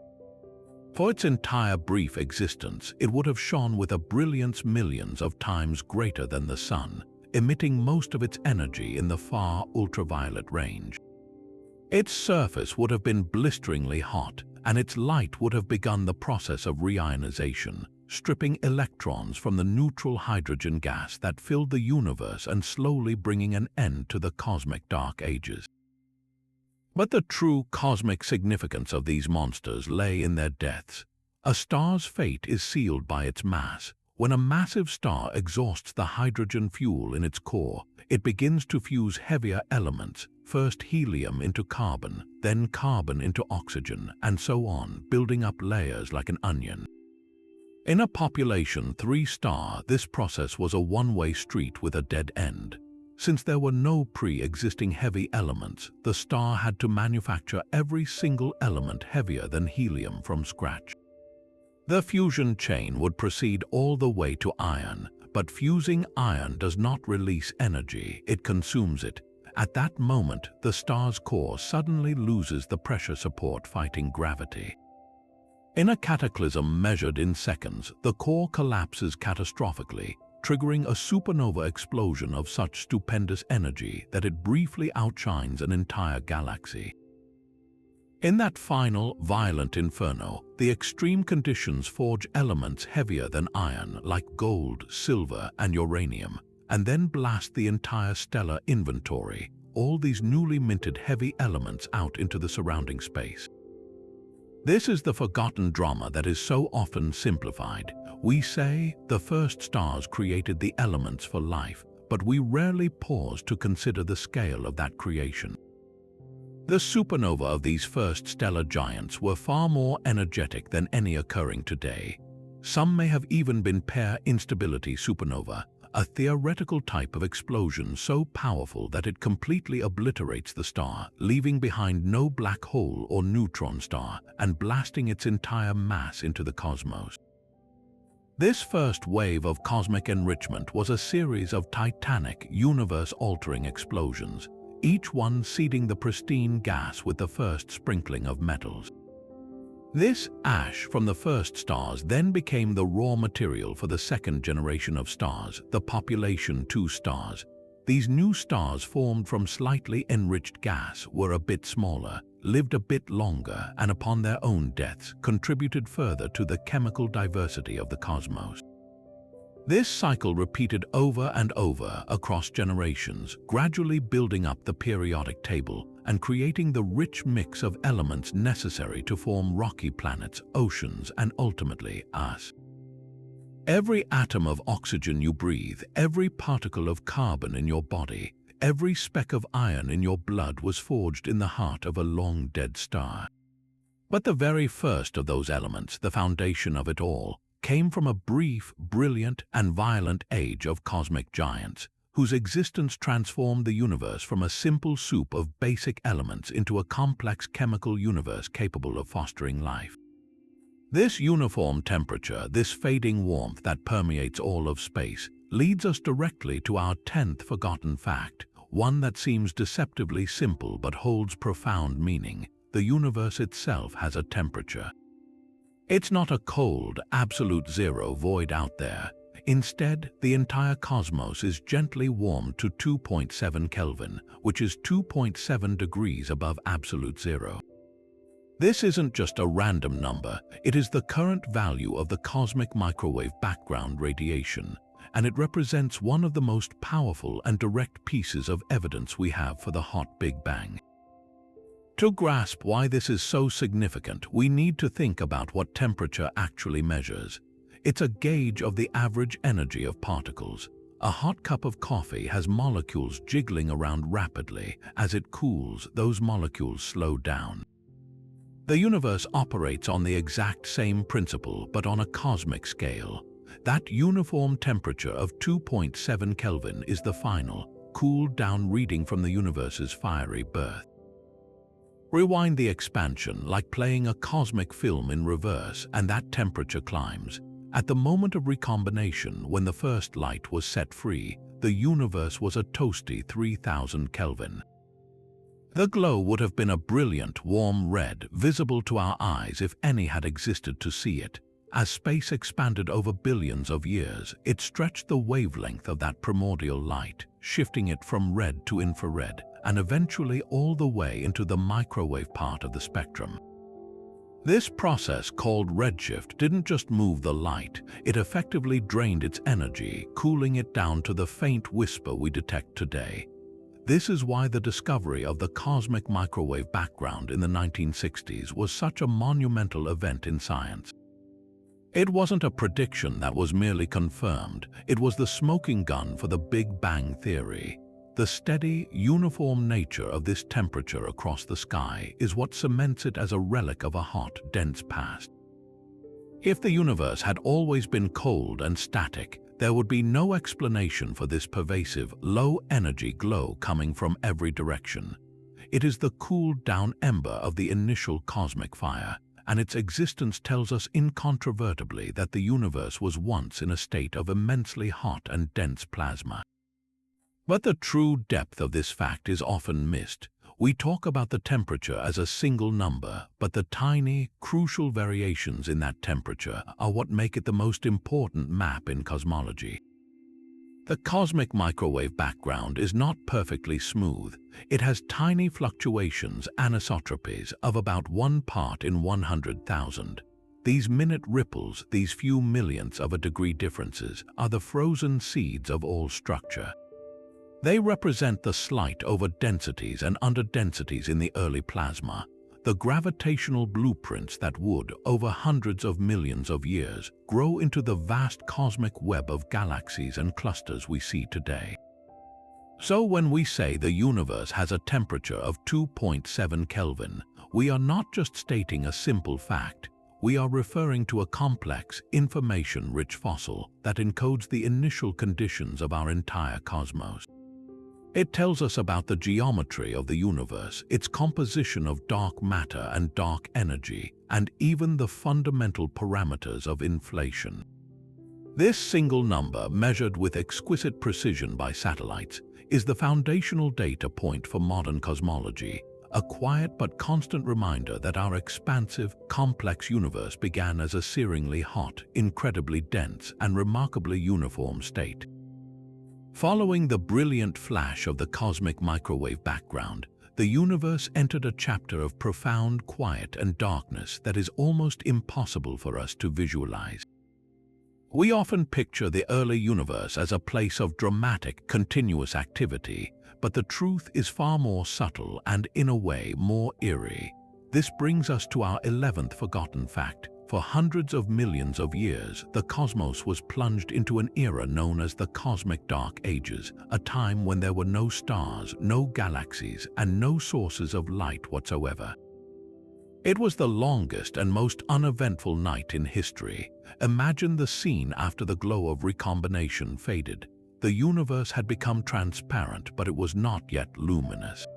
For its entire brief existence, it would have shone with a brilliance millions of times greater than the Sun, emitting most of its energy in the far ultraviolet range. Its surface would have been blisteringly hot, and its light would have begun the process of reionization, stripping electrons from the neutral hydrogen gas that filled the universe and slowly bringing an end to the cosmic dark ages. But the true cosmic significance of these monsters lay in their deaths. A star's fate is sealed by its mass. When a massive star exhausts the hydrogen fuel in its core, it begins to fuse heavier elements, first helium into carbon, then carbon into oxygen, and so on, building up layers like an onion. In a population 3-star, this process was a one-way street with a dead end. Since there were no pre-existing heavy elements, the star had to manufacture every single element heavier than helium from scratch. The fusion chain would proceed all the way to iron, but fusing iron does not release energy, it consumes it. At that moment, the star's core suddenly loses the pressure support fighting gravity. In a cataclysm measured in seconds, the core collapses catastrophically, triggering a supernova explosion of such stupendous energy that it briefly outshines an entire galaxy. In that final, violent inferno, the extreme conditions forge elements heavier than iron, like gold, silver, and uranium, and then blast the entire stellar inventory, all these newly minted heavy elements out into the surrounding space. This is the forgotten drama that is so often simplified. We say the first stars created the elements for life, but we rarely pause to consider the scale of that creation. The supernova of these first stellar giants were far more energetic than any occurring today. Some may have even been pair instability supernova, a theoretical type of explosion so powerful that it completely obliterates the star, leaving behind no black hole or neutron star and blasting its entire mass into the cosmos. This first wave of cosmic enrichment was a series of titanic, universe-altering explosions, each one seeding the pristine gas with the first sprinkling of metals. This ash from the first stars then became the raw material for the second generation of stars, the population 2 stars. These new stars formed from slightly enriched gas were a bit smaller, lived a bit longer, and upon their own deaths contributed further to the chemical diversity of the cosmos. This cycle repeated over and over across generations, gradually building up the periodic table and creating the rich mix of elements necessary to form rocky planets, oceans, and ultimately us. Every atom of oxygen you breathe, every particle of carbon in your body, every speck of iron in your blood was forged in the heart of a long-dead star. But the very first of those elements, the foundation of it all, came from a brief, brilliant, and violent age of cosmic giants, whose existence transformed the universe from a simple soup of basic elements into a complex chemical universe capable of fostering life. This uniform temperature, this fading warmth that permeates all of space, leads us directly to our 10th forgotten fact, one that seems deceptively simple but holds profound meaning. The universe itself has a temperature. It's not a cold, absolute zero void out there. Instead, the entire cosmos is gently warmed to 2.7 Kelvin, which is 2.7 degrees above absolute zero. This isn't just a random number, it is the current value of the cosmic microwave background radiation, and it represents one of the most powerful and direct pieces of evidence we have for the hot Big Bang. To grasp why this is so significant, we need to think about what temperature actually measures. It's a gauge of the average energy of particles. A hot cup of coffee has molecules jiggling around rapidly. As it cools, those molecules slow down. The universe operates on the exact same principle, but on a cosmic scale. That uniform temperature of 2.7 Kelvin is the final, cooled down reading from the universe's fiery birth. Rewind the expansion like playing a cosmic film in reverse, and that temperature climbs. At the moment of recombination, when the first light was set free, the universe was a toasty 3000 Kelvin. The glow would have been a brilliant, warm red, visible to our eyes if any had existed to see it. As space expanded over billions of years, it stretched the wavelength of that primordial light, shifting it from red to infrared, and eventually all the way into the microwave part of the spectrum. This process, called redshift, didn't just move the light, it effectively drained its energy, cooling it down to the faint whisper we detect today. This is why the discovery of the cosmic microwave background in the 1960s was such a monumental event in science. It wasn't a prediction that was merely confirmed, it was the smoking gun for the Big Bang theory. The steady, uniform nature of this temperature across the sky is what cements it as a relic of a hot, dense past. If the universe had always been cold and static, there would be no explanation for this pervasive, low-energy glow coming from every direction. It is the cooled-down ember of the initial cosmic fire, and its existence tells us incontrovertibly that the universe was once in a state of immensely hot and dense plasma. But the true depth of this fact is often missed. We talk about the temperature as a single number, but the tiny, crucial variations in that temperature are what make it the most important map in cosmology. The cosmic microwave background is not perfectly smooth. It has tiny fluctuations, anisotropies, of about 1 part in 100,000. These minute ripples, these few millionths of a degree differences, are the frozen seeds of all structure. They represent the slight over-densities and under-densities in the early plasma, the gravitational blueprints that would, over hundreds of millions of years, grow into the vast cosmic web of galaxies and clusters we see today. So when we say the universe has a temperature of 2.7 Kelvin, we are not just stating a simple fact, we are referring to a complex, information-rich fossil that encodes the initial conditions of our entire cosmos. It tells us about the geometry of the universe, its composition of dark matter and dark energy, and even the fundamental parameters of inflation. This single number, measured with exquisite precision by satellites, is the foundational data point for modern cosmology, a quiet but constant reminder that our expansive, complex universe began as a searingly hot, incredibly dense, and remarkably uniform state. Following the brilliant flash of the cosmic microwave background, the universe entered a chapter of profound quiet and darkness that is almost impossible for us to visualize. We often picture the early universe as a place of dramatic, continuous activity, but the truth is far more subtle and, in a way, more eerie. This brings us to our 11th forgotten fact. For hundreds of millions of years, the cosmos was plunged into an era known as the Cosmic Dark Ages, a time when there were no stars, no galaxies, and no sources of light whatsoever. It was the longest and most uneventful night in history. Imagine the scene after the glow of recombination faded. The universe had become transparent, but it was not yet luminous.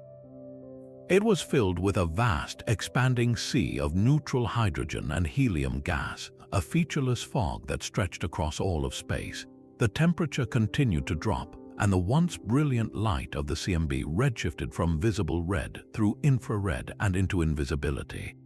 It was filled with a vast, expanding sea of neutral hydrogen and helium gas, a featureless fog that stretched across all of space. The temperature continued to drop, and the once brilliant light of the CMB redshifted from visible red through infrared and into invisibility.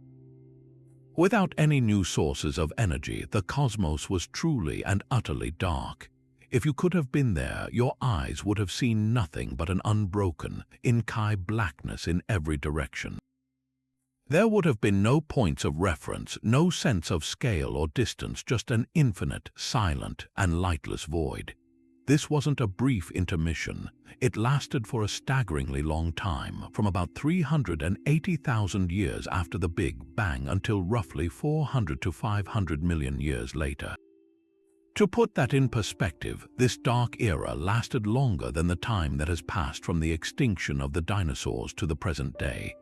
Without any new sources of energy, the cosmos was truly and utterly dark. If you could have been there, your eyes would have seen nothing but an unbroken, inky blackness in every direction. There would have been no points of reference, no sense of scale or distance, just an infinite, silent, and lightless void. This wasn't a brief intermission. It lasted for a staggeringly long time, from about 380,000 years after the Big Bang until roughly 400 to 500 million years later. To put that in perspective, this dark era lasted longer than the time that has passed from the extinction of the dinosaurs to the present day.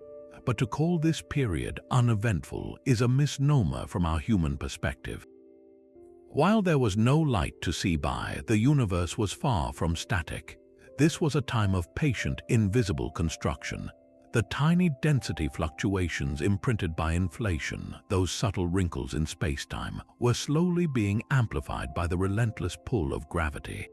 But to call this period uneventful is a misnomer from our human perspective. While there was no light to see by, the universe was far from static. This was a time of patient, invisible construction. The tiny density fluctuations imprinted by inflation, those subtle wrinkles in space-time, were slowly being amplified by the relentless pull of gravity.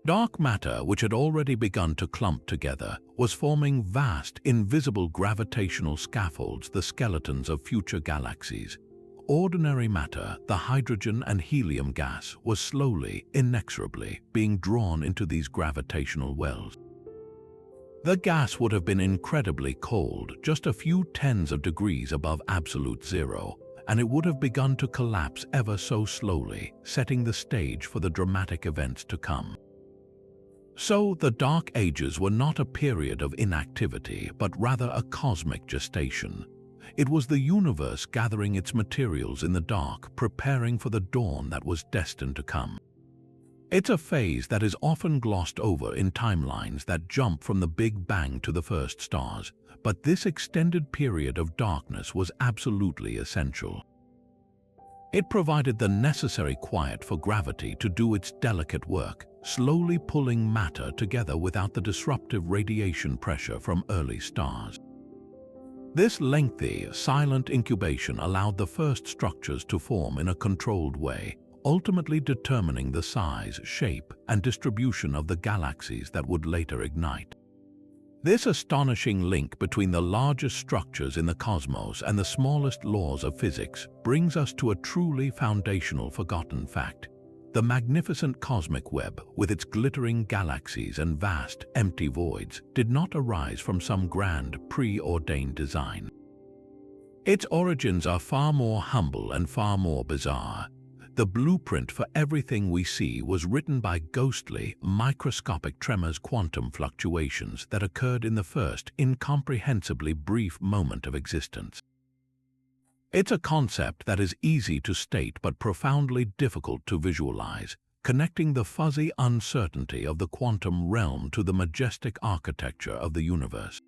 Dark matter, which had already begun to clump together, was forming vast, invisible gravitational scaffolds, the skeletons of future galaxies. ordinary matter, the hydrogen and helium gas, was slowly, inexorably being drawn into these gravitational wells. The gas would have been incredibly cold, just a few tens of degrees above absolute zero, and it would have begun to collapse ever so slowly, setting the stage for the dramatic events to come. So, the Dark Ages were not a period of inactivity, but rather a cosmic gestation. It was the universe gathering its materials in the dark, preparing for the dawn that was destined to come. It's a phase that is often glossed over in timelines that jump from the Big Bang to the first stars, but this extended period of darkness was absolutely essential. It provided the necessary quiet for gravity to do its delicate work, slowly pulling matter together without the disruptive radiation pressure from early stars. This lengthy, silent incubation allowed the first structures to form in a controlled way, ultimately determining the size, shape, and distribution of the galaxies that would later ignite. This astonishing link between the largest structures in the cosmos and the smallest laws of physics brings us to a truly foundational forgotten fact. The magnificent cosmic web, with its glittering galaxies and vast, empty voids, did not arise from some grand, preordained design. Its origins are far more humble and far more bizarre. The blueprint for everything we see was written by ghostly, microscopic tremors, quantum fluctuations that occurred in the first, incomprehensibly brief moment of existence. It's a concept that is easy to state but profoundly difficult to visualize, connecting the fuzzy uncertainty of the quantum realm to the majestic architecture of the universe.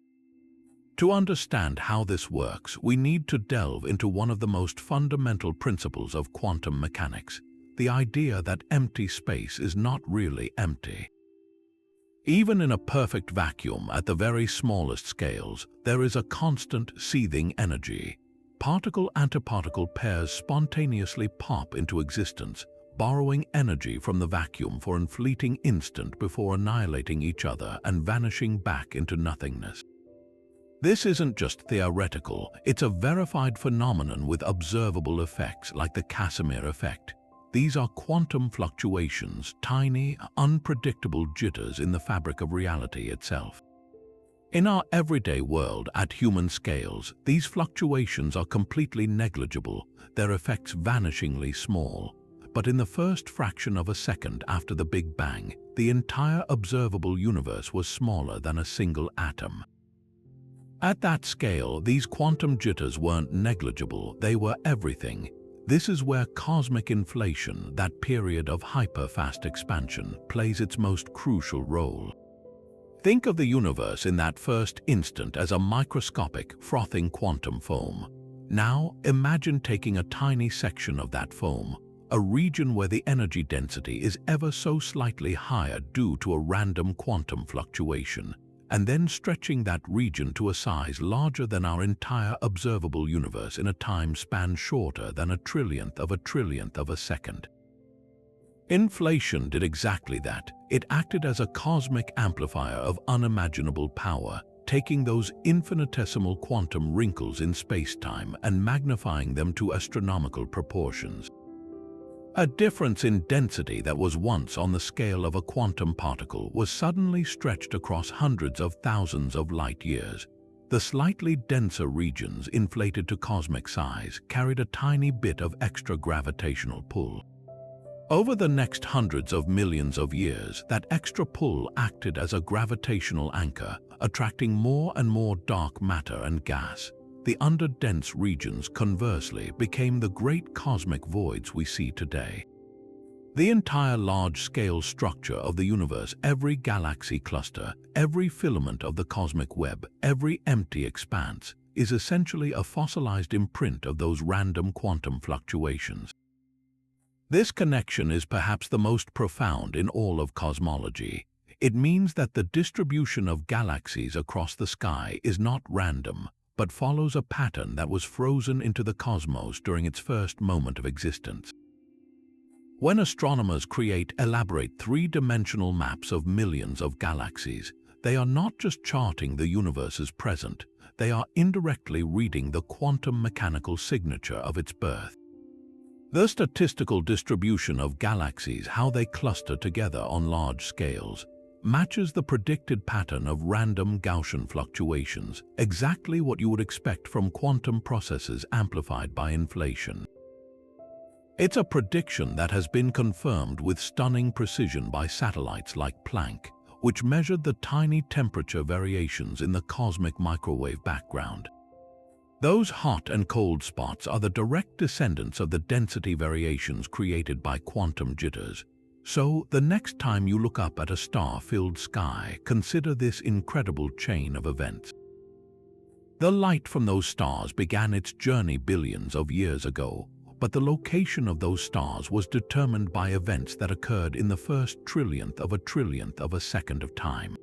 To understand how this works, we need to delve into one of the most fundamental principles of quantum mechanics, the idea that empty space is not really empty. Even in a perfect vacuum at the very smallest scales, there is a constant seething energy. Particle-antiparticle pairs spontaneously pop into existence, borrowing energy from the vacuum for a fleeting instant before annihilating each other and vanishing back into nothingness. This isn't just theoretical, it's a verified phenomenon with observable effects like the Casimir effect. These are quantum fluctuations, tiny, unpredictable jitters in the fabric of reality itself. In our everyday world, at human scales, these fluctuations are completely negligible, their effects vanishingly small. But in the first fraction of a second after the Big Bang, the entire observable universe was smaller than a single atom. At that scale, these quantum jitters weren't negligible, they were everything. This is where cosmic inflation, that period of hyper-fast expansion, plays its most crucial role. Think of the universe in that first instant as a microscopic, frothing quantum foam. Now, imagine taking a tiny section of that foam, a region where the energy density is ever so slightly higher due to a random quantum fluctuation, and then stretching that region to a size larger than our entire observable universe in a time span shorter than a trillionth of a second. Inflation did exactly that. It acted as a cosmic amplifier of unimaginable power, taking those infinitesimal quantum wrinkles in space-time and magnifying them to astronomical proportions. A difference in density that was once on the scale of a quantum particle was suddenly stretched across hundreds of thousands of light years. The slightly denser regions, inflated to cosmic size, carried a tiny bit of extra gravitational pull. Over the next hundreds of millions of years, that extra pull acted as a gravitational anchor, attracting more and more dark matter and gas. The underdense regions, conversely, became the great cosmic voids we see today. The entire large-scale structure of the universe, every galaxy cluster, every filament of the cosmic web, every empty expanse, is essentially a fossilized imprint of those random quantum fluctuations. This connection is perhaps the most profound in all of cosmology. It means that the distribution of galaxies across the sky is not random, but follows a pattern that was frozen into the cosmos during its first moment of existence. When astronomers create elaborate three-dimensional maps of millions of galaxies, they are not just charting the universe's present, they are indirectly reading the quantum mechanical signature of its birth. The statistical distribution of galaxies, how they cluster together on large scales, matches the predicted pattern of random Gaussian fluctuations, exactly what you would expect from quantum processes amplified by inflation. It's a prediction that has been confirmed with stunning precision by satellites like Planck, which measured the tiny temperature variations in the cosmic microwave background. Those hot and cold spots are the direct descendants of the density variations created by quantum jitters. So, the next time you look up at a star-filled sky, consider this incredible chain of events. The light from those stars began its journey billions of years ago, but the location of those stars was determined by events that occurred in the first trillionth of a second of time.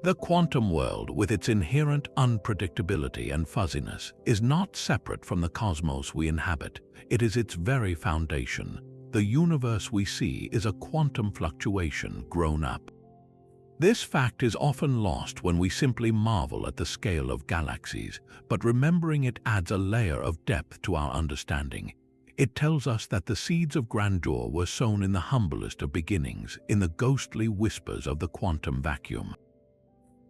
The quantum world, with its inherent unpredictability and fuzziness, is not separate from the cosmos we inhabit. It is its very foundation. The universe we see is a quantum fluctuation grown up. This fact is often lost when we simply marvel at the scale of galaxies, but remembering it adds a layer of depth to our understanding. It tells us that the seeds of grandeur were sown in the humblest of beginnings, in the ghostly whispers of the quantum vacuum.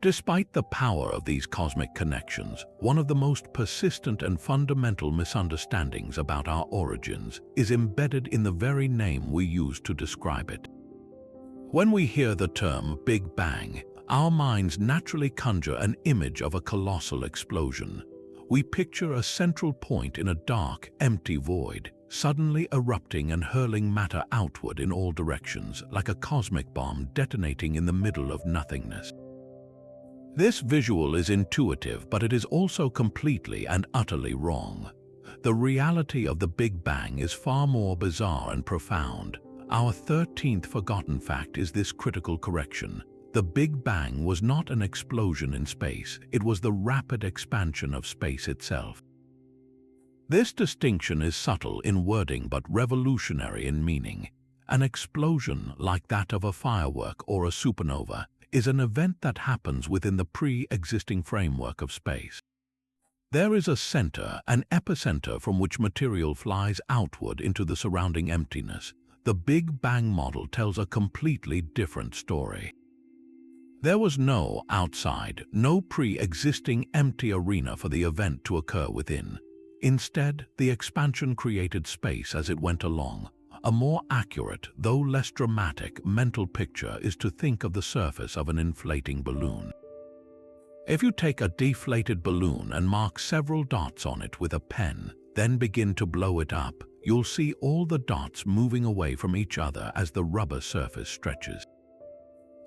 Despite the power of these cosmic connections, one of the most persistent and fundamental misunderstandings about our origins is embedded in the very name we use to describe it. When we hear the term Big Bang, our minds naturally conjure an image of a colossal explosion. We picture a central point in a dark, empty void, suddenly erupting and hurling matter outward in all directions, like a cosmic bomb detonating in the middle of nothingness. This visual is intuitive, but it is also completely and utterly wrong. The reality of the Big Bang is far more bizarre and profound. Our 13th forgotten fact is this critical correction. The Big Bang was not an explosion in space, it was the rapid expansion of space itself. This distinction is subtle in wording but revolutionary in meaning. An explosion, like that of a firework or a supernova, is an event that happens within the pre-existing framework of space. There is a center, an epicenter from which material flies outward into the surrounding emptiness. The Big Bang model tells a completely different story. There was no outside, no pre-existing empty arena for the event to occur within. Instead, the expansion created space as it went along. A more accurate, though less dramatic, mental picture is to think of the surface of an inflating balloon. If you take a deflated balloon and mark several dots on it with a pen, then begin to blow it up, you'll see all the dots moving away from each other as the rubber surface stretches.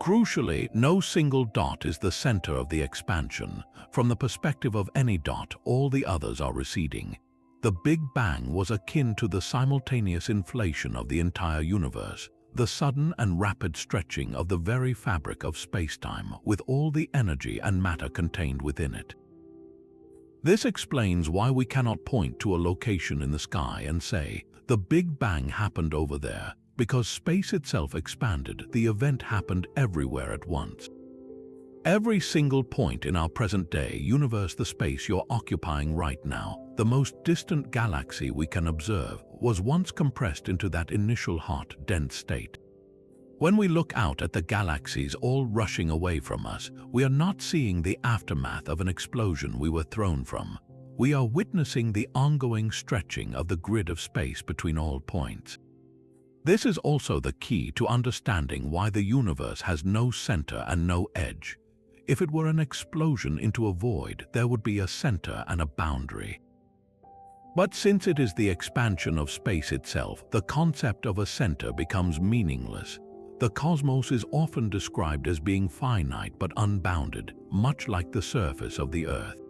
Crucially, no single dot is the center of the expansion. From the perspective of any dot, all the others are receding. The Big Bang was akin to the simultaneous inflation of the entire universe, the sudden and rapid stretching of the very fabric of space-time with all the energy and matter contained within it. This explains why we cannot point to a location in the sky and say, "The Big Bang happened over there," because space itself expanded. The event happened everywhere at once. Every single point in our present-day universe, the space you're occupying right now, the most distant galaxy we can observe, was once compressed into that initial hot, dense state. When we look out at the galaxies all rushing away from us, we are not seeing the aftermath of an explosion we were thrown from. We are witnessing the ongoing stretching of the grid of space between all points. This is also the key to understanding why the universe has no center and no edge. If it were an explosion into a void, there would be a center and a boundary. But since it is the expansion of space itself, the concept of a center becomes meaningless. The cosmos is often described as being finite but unbounded, much like the surface of the Earth.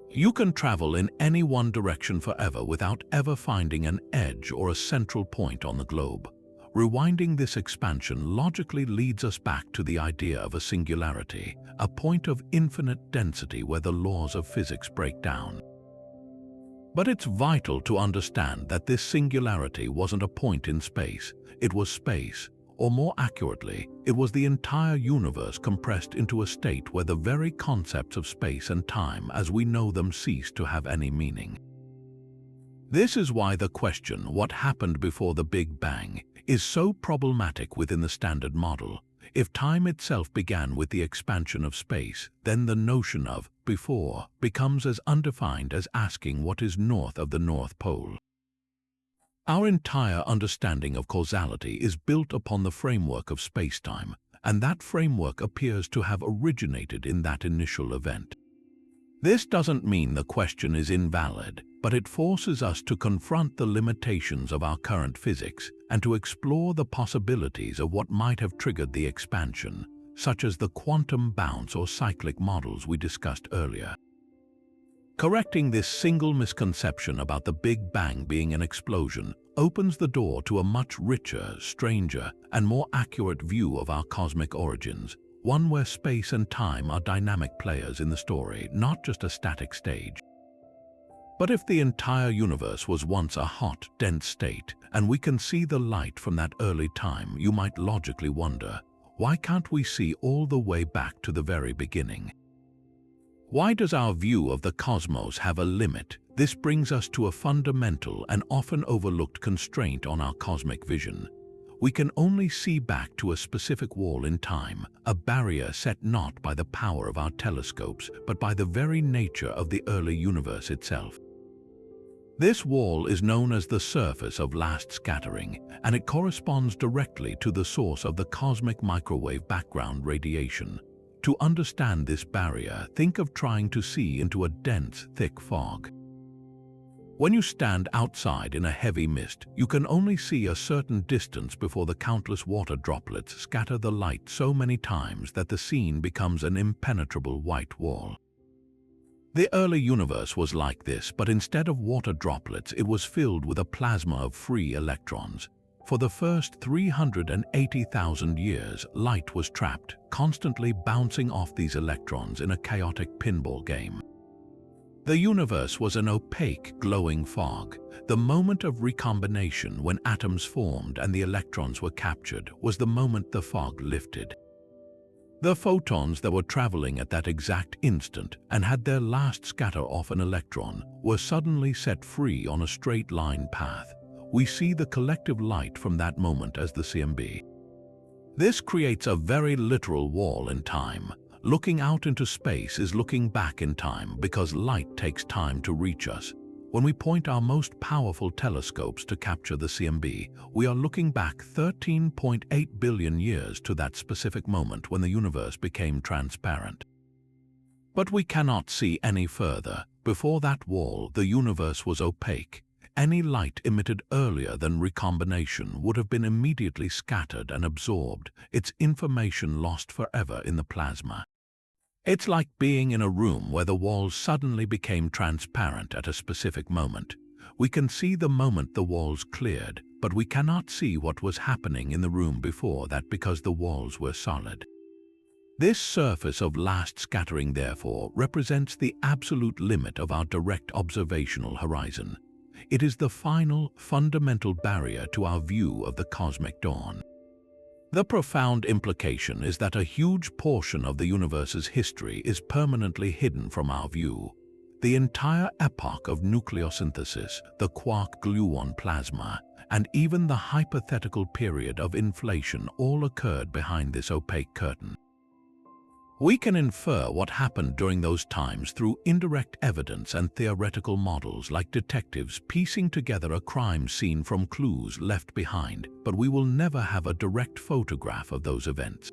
You can travel in any one direction forever without ever finding an edge or a central point on the globe. Rewinding this expansion logically leads us back to the idea of a singularity, a point of infinite density where the laws of physics break down. But it's vital to understand that this singularity wasn't a point in space, it was space, or more accurately, it was the entire universe compressed into a state where the very concepts of space and time as we know them ceased to have any meaning. This is why the question, what happened before the Big Bang, is so problematic within the Standard Model. If time itself began with the expansion of space, then the notion of before becomes as undefined as asking what is north of the North Pole. Our entire understanding of causality is built upon the framework of spacetime, and that framework appears to have originated in that initial event. This doesn't mean the question is invalid, but it forces us to confront the limitations of our current physics and to explore the possibilities of what might have triggered the expansion, such as the quantum bounce or cyclic models we discussed earlier. Correcting this single misconception about the Big Bang being an explosion opens the door to a much richer, stranger, and more accurate view of our cosmic origins, one where space and time are dynamic players in the story, not just a static stage. But if the entire universe was once a hot, dense state, and we can see the light from that early time, you might logically wonder, why can't we see all the way back to the very beginning? Why does our view of the cosmos have a limit? This brings us to a fundamental and often overlooked constraint on our cosmic vision. We can only see back to a specific wall in time, a barrier set not by the power of our telescopes, but by the very nature of the early universe itself. This wall is known as the surface of last scattering, and it corresponds directly to the source of the cosmic microwave background radiation. To understand this barrier, think of trying to see into a dense, thick fog. When you stand outside in a heavy mist, you can only see a certain distance before the countless water droplets scatter the light so many times that the scene becomes an impenetrable white wall. The early universe was like this, but instead of water droplets, it was filled with a plasma of free electrons. For the first 380,000 years, light was trapped, constantly bouncing off these electrons in a chaotic pinball game. The universe was an opaque, glowing fog. The moment of recombination, when atoms formed and the electrons were captured, was the moment the fog lifted. The photons that were traveling at that exact instant and had their last scatter off an electron were suddenly set free on a straight-line path. We see the collective light from that moment as the CMB. This creates a very literal wall in time. Looking out into space is looking back in time because light takes time to reach us. When we point our most powerful telescopes to capture the CMB, we are looking back 13.8 billion years to that specific moment when the universe became transparent. But we cannot see any further. Before that wall, the universe was opaque. Any light emitted earlier than recombination would have been immediately scattered and absorbed, its information lost forever in the plasma. It's like being in a room where the walls suddenly became transparent at a specific moment. We can see the moment the walls cleared, but we cannot see what was happening in the room before that because the walls were solid. This surface of last scattering, therefore, represents the absolute limit of our direct observational horizon. It is the final, fundamental barrier to our view of the cosmic dawn. The profound implication is that a huge portion of the universe's history is permanently hidden from our view. The entire epoch of nucleosynthesis, the quark-gluon plasma, and even the hypothetical period of inflation all occurred behind this opaque curtain. We can infer what happened during those times through indirect evidence and theoretical models like detectives piecing together a crime scene from clues left behind, but we will never have a direct photograph of those events.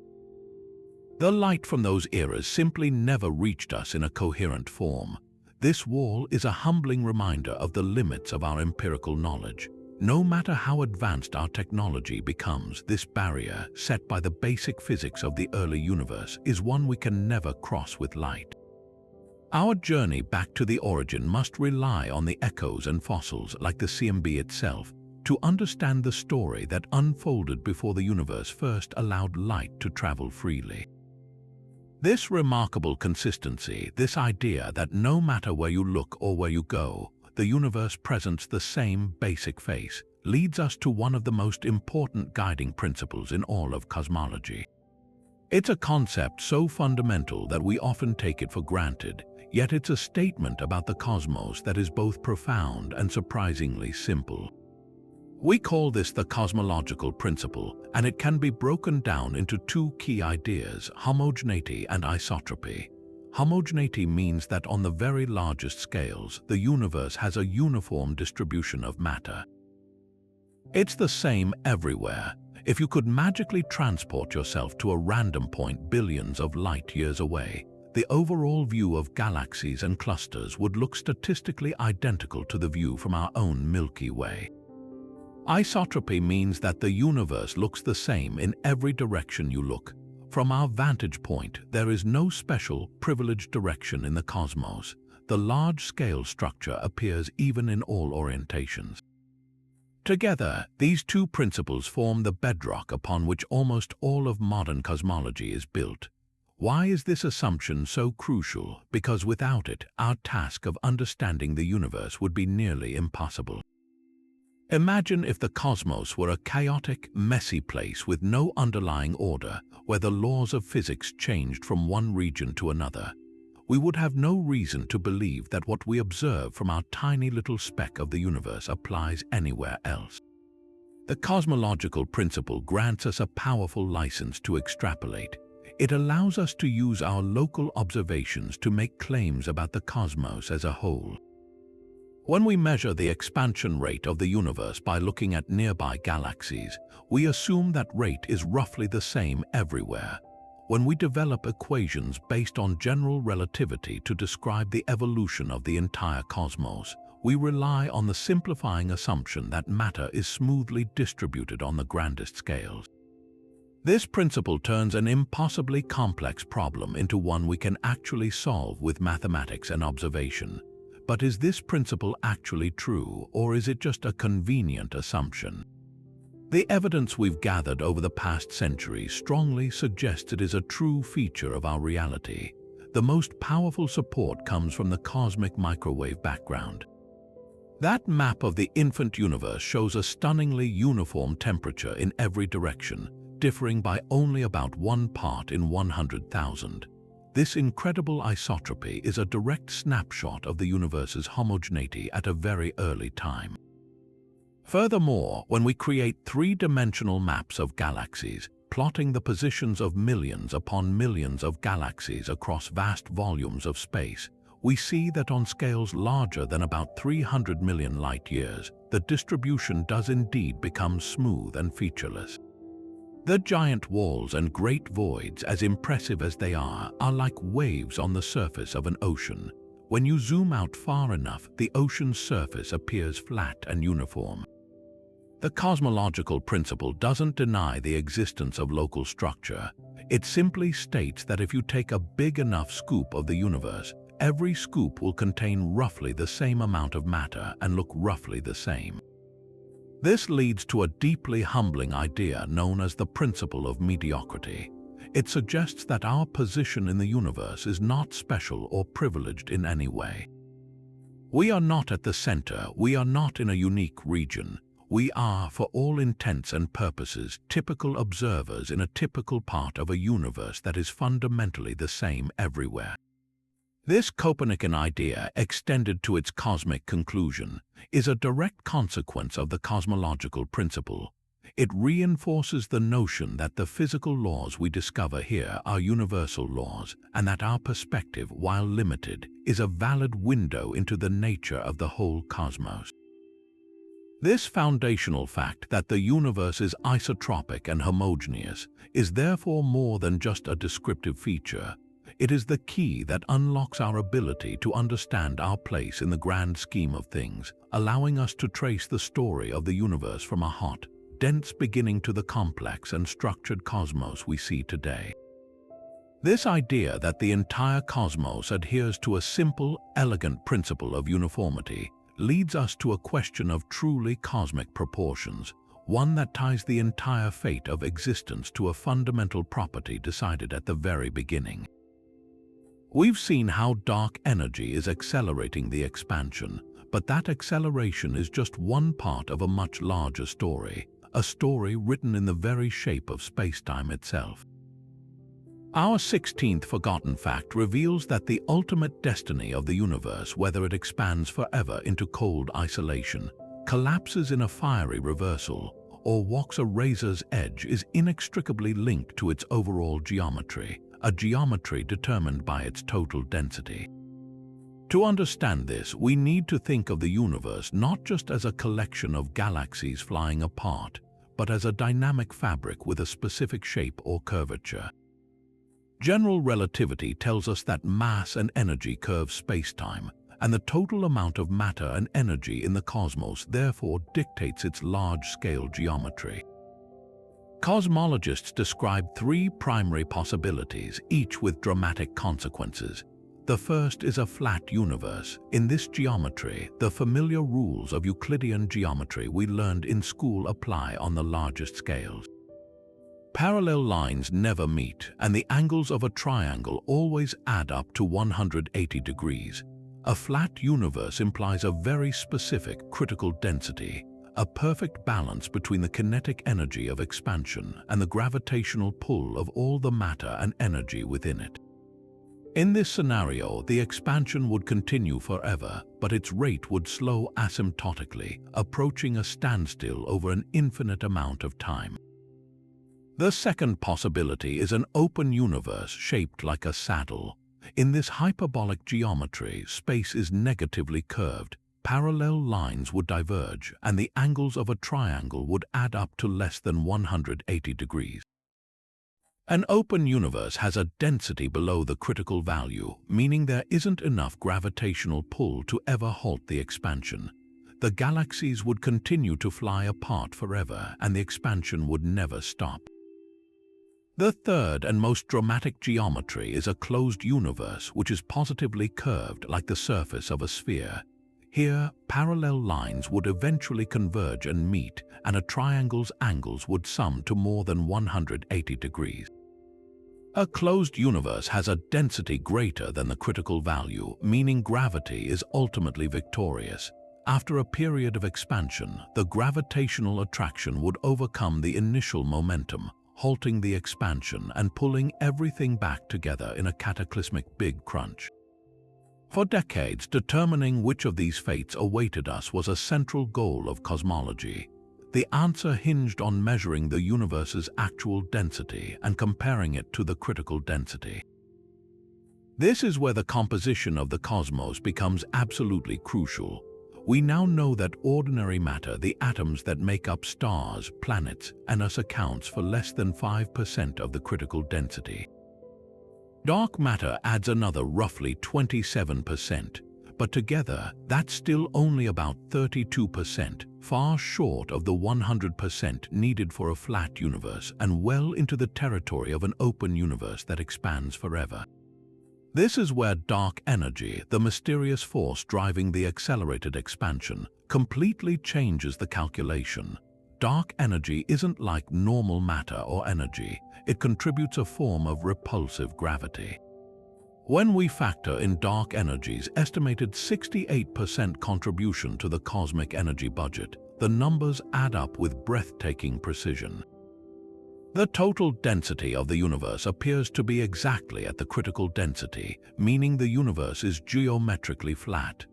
The light from those eras simply never reached us in a coherent form. This wall is a humbling reminder of the limits of our empirical knowledge. No matter how advanced our technology becomes, this barrier, set by the basic physics of the early universe, is one we can never cross with light. Our journey back to the origin must rely on the echoes and fossils, like the CMB itself, to understand the story that unfolded before the universe first allowed light to travel freely. This remarkable consistency, this idea that no matter where you look or where you go, the universe presents the same basic face, leads us to one of the most important guiding principles in all of cosmology. It's a concept so fundamental that we often take it for granted, yet it's a statement about the cosmos that is both profound and surprisingly simple. We call this the cosmological principle, and it can be broken down into two key ideas: homogeneity and isotropy. Homogeneity means that on the very largest scales, the universe has a uniform distribution of matter. It's the same everywhere. If you could magically transport yourself to a random point billions of light years away, the overall view of galaxies and clusters would look statistically identical to the view from our own Milky Way. Isotropy means that the universe looks the same in every direction you look. From our vantage point, there is no special, privileged direction in the cosmos. The large-scale structure appears even in all orientations. Together, these two principles form the bedrock upon which almost all of modern cosmology is built. Why is this assumption so crucial? Because without it, our task of understanding the universe would be nearly impossible. Imagine if the cosmos were a chaotic, messy place with no underlying order, where the laws of physics changed from one region to another. We would have no reason to believe that what we observe from our tiny little speck of the universe applies anywhere else. The cosmological principle grants us a powerful license to extrapolate. It allows us to use our local observations to make claims about the cosmos as a whole. When we measure the expansion rate of the universe by looking at nearby galaxies, we assume that rate is roughly the same everywhere. When we develop equations based on general relativity to describe the evolution of the entire cosmos, we rely on the simplifying assumption that matter is smoothly distributed on the grandest scales. This principle turns an impossibly complex problem into one we can actually solve with mathematics and observation. But is this principle actually true, or is it just a convenient assumption? The evidence we've gathered over the past century strongly suggests it is a true feature of our reality. The most powerful support comes from the cosmic microwave background. That map of the infant universe shows a stunningly uniform temperature in every direction, differing by only about 1 part in 100,000. This incredible isotropy is a direct snapshot of the universe's homogeneity at a very early time. Furthermore, when we create three-dimensional maps of galaxies, plotting the positions of millions upon millions of galaxies across vast volumes of space, we see that on scales larger than about 300 million light-years, the distribution does indeed become smooth and featureless. The giant walls and great voids, as impressive as they are like waves on the surface of an ocean. When you zoom out far enough, the ocean's surface appears flat and uniform. The cosmological principle doesn't deny the existence of local structure. It simply states that if you take a big enough scoop of the universe, every scoop will contain roughly the same amount of matter and look roughly the same. This leads to a deeply humbling idea known as the principle of mediocrity. It suggests that our position in the universe is not special or privileged in any way. We are not at the center, we are not in a unique region. We are, for all intents and purposes, typical observers in a typical part of a universe that is fundamentally the same everywhere. This Copernican idea, extended to its cosmic conclusion, is a direct consequence of the cosmological principle. It reinforces the notion that the physical laws we discover here are universal laws, and that our perspective, while limited, is a valid window into the nature of the whole cosmos. This foundational fact that the universe is isotropic and homogeneous is therefore more than just a descriptive feature. It is the key that unlocks our ability to understand our place in the grand scheme of things, allowing us to trace the story of the universe from a hot, dense beginning to the complex and structured cosmos we see today. This idea that the entire cosmos adheres to a simple, elegant principle of uniformity leads us to a question of truly cosmic proportions, one that ties the entire fate of existence to a fundamental property decided at the very beginning. We've seen how dark energy is accelerating the expansion, but that acceleration is just one part of a much larger story, a story written in the very shape of space-time itself. Our 16th forgotten fact reveals that the ultimate destiny of the universe, whether it expands forever into cold isolation, collapses in a fiery reversal, or walks a razor's edge, is inextricably linked to its overall geometry, a geometry determined by its total density. To understand this, we need to think of the universe not just as a collection of galaxies flying apart, but as a dynamic fabric with a specific shape or curvature. General relativity tells us that mass and energy curve space-time, and the total amount of matter and energy in the cosmos therefore dictates its large-scale geometry. Cosmologists describe three primary possibilities, each with dramatic consequences. The first is a flat universe. In this geometry, the familiar rules of Euclidean geometry we learned in school apply on the largest scales. Parallel lines never meet, and the angles of a triangle always add up to 180 degrees. A flat universe implies a very specific critical density, a perfect balance between the kinetic energy of expansion and the gravitational pull of all the matter and energy within it. In this scenario, the expansion would continue forever, but its rate would slow asymptotically, approaching a standstill over an infinite amount of time. The second possibility is an open universe shaped like a saddle. In this hyperbolic geometry, space is negatively curved, parallel lines would diverge, and the angles of a triangle would add up to less than 180 degrees. An open universe has a density below the critical value, meaning there isn't enough gravitational pull to ever halt the expansion. The galaxies would continue to fly apart forever, and the expansion would never stop. The third and most dramatic geometry is a closed universe which is positively curved like the surface of a sphere. Here, parallel lines would eventually converge and meet, and a triangle's angles would sum to more than 180 degrees. A closed universe has a density greater than the critical value, meaning gravity is ultimately victorious. After a period of expansion, the gravitational attraction would overcome the initial momentum, halting the expansion and pulling everything back together in a cataclysmic big crunch. For decades, determining which of these fates awaited us was a central goal of cosmology. The answer hinged on measuring the universe's actual density and comparing it to the critical density. This is where the composition of the cosmos becomes absolutely crucial. We now know that ordinary matter, the atoms that make up stars, planets, and us, accounts for less than 5% of the critical density. Dark matter adds another roughly 27%, but together that's still only about 32%, far short of the 100% needed for a flat universe and well into the territory of an open universe that expands forever. This is where dark energy, the mysterious force driving the accelerated expansion, completely changes the calculation. Dark energy isn't like normal matter or energy. It contributes a form of repulsive gravity. When we factor in dark energy's estimated 68% contribution to the cosmic energy budget, the numbers add up with breathtaking precision. The total density of the universe appears to be exactly at the critical density, meaning the universe is geometrically flat.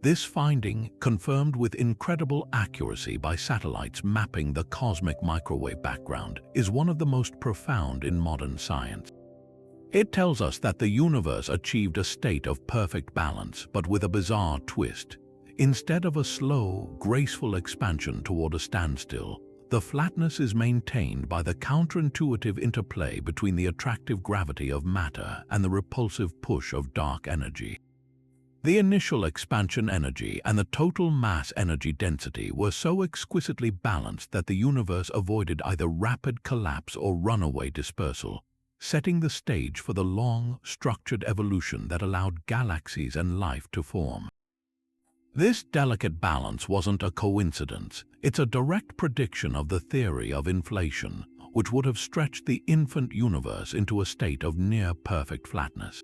This finding, confirmed with incredible accuracy by satellites mapping the cosmic microwave background, is one of the most profound in modern science. It tells us that the universe achieved a state of perfect balance, but with a bizarre twist. Instead of a slow, graceful expansion toward a standstill, the flatness is maintained by the counterintuitive interplay between the attractive gravity of matter and the repulsive push of dark energy. The initial expansion energy and the total mass energy density were so exquisitely balanced that the universe avoided either rapid collapse or runaway dispersal, setting the stage for the long, structured evolution that allowed galaxies and life to form. This delicate balance wasn't a coincidence. It's a direct prediction of the theory of inflation, which would have stretched the infant universe into a state of near-perfect flatness.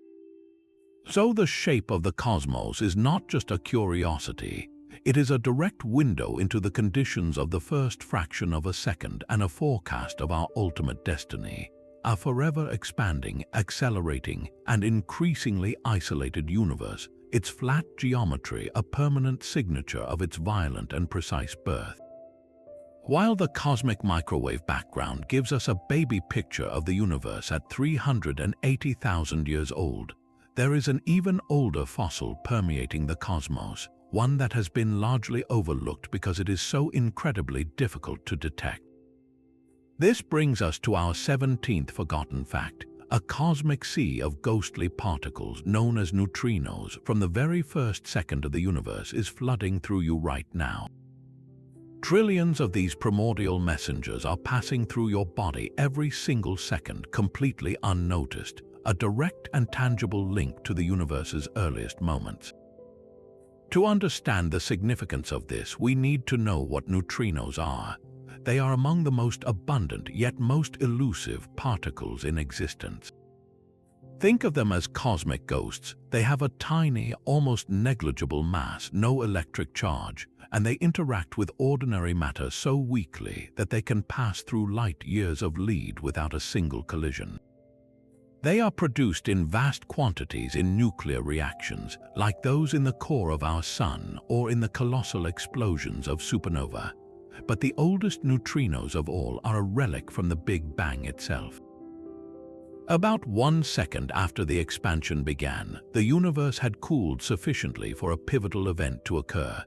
So the shape of the cosmos is not just a curiosity. It is a direct window into the conditions of the first fraction of a second and a forecast of our ultimate destiny. a forever expanding, accelerating, and increasingly isolated universe, its flat geometry a permanent signature of its violent and precise birth. While the cosmic microwave background gives us a baby picture of the universe at 380,000 years old, there is an even older fossil permeating the cosmos, one that has been largely overlooked because it is so incredibly difficult to detect. This brings us to our 17th forgotten fact: a cosmic sea of ghostly particles known as neutrinos from the very first second of the universe is flooding through you right now. Trillions of these primordial messengers are passing through your body every single second, completely unnoticed, a direct and tangible link to the universe's earliest moments. To understand the significance of this, we need to know what neutrinos are. They are among the most abundant yet most elusive particles in existence. Think of them as cosmic ghosts. They have a tiny, almost negligible mass, no electric charge, and they interact with ordinary matter so weakly that they can pass through light years of lead without a single collision. They are produced in vast quantities in nuclear reactions, like those in the core of our Sun or in the colossal explosions of supernova. But the oldest neutrinos of all are a relic from the Big Bang itself. About 1 second after the expansion began, the universe had cooled sufficiently for a pivotal event to occur.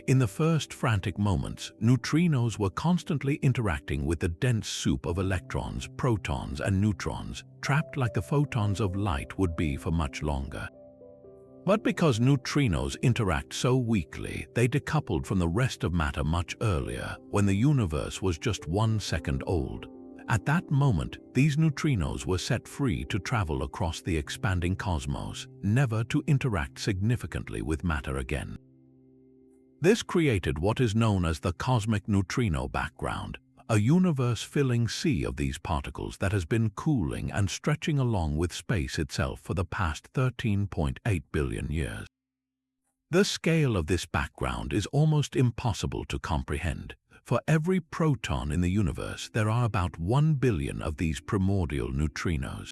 In the first frantic moments, neutrinos were constantly interacting with the dense soup of electrons, protons, and neutrons, trapped like the photons of light would be for much longer. But because neutrinos interact so weakly, they decoupled from the rest of matter much earlier, when the universe was just 1 second old. At that moment, these neutrinos were set free to travel across the expanding cosmos, never to interact significantly with matter again. This created what is known as the cosmic neutrino background, a universe-filling sea of these particles that has been cooling and stretching along with space itself for the past 13.8 billion years. The scale of this background is almost impossible to comprehend. For every proton in the universe, there are about 1 billion of these primordial neutrinos.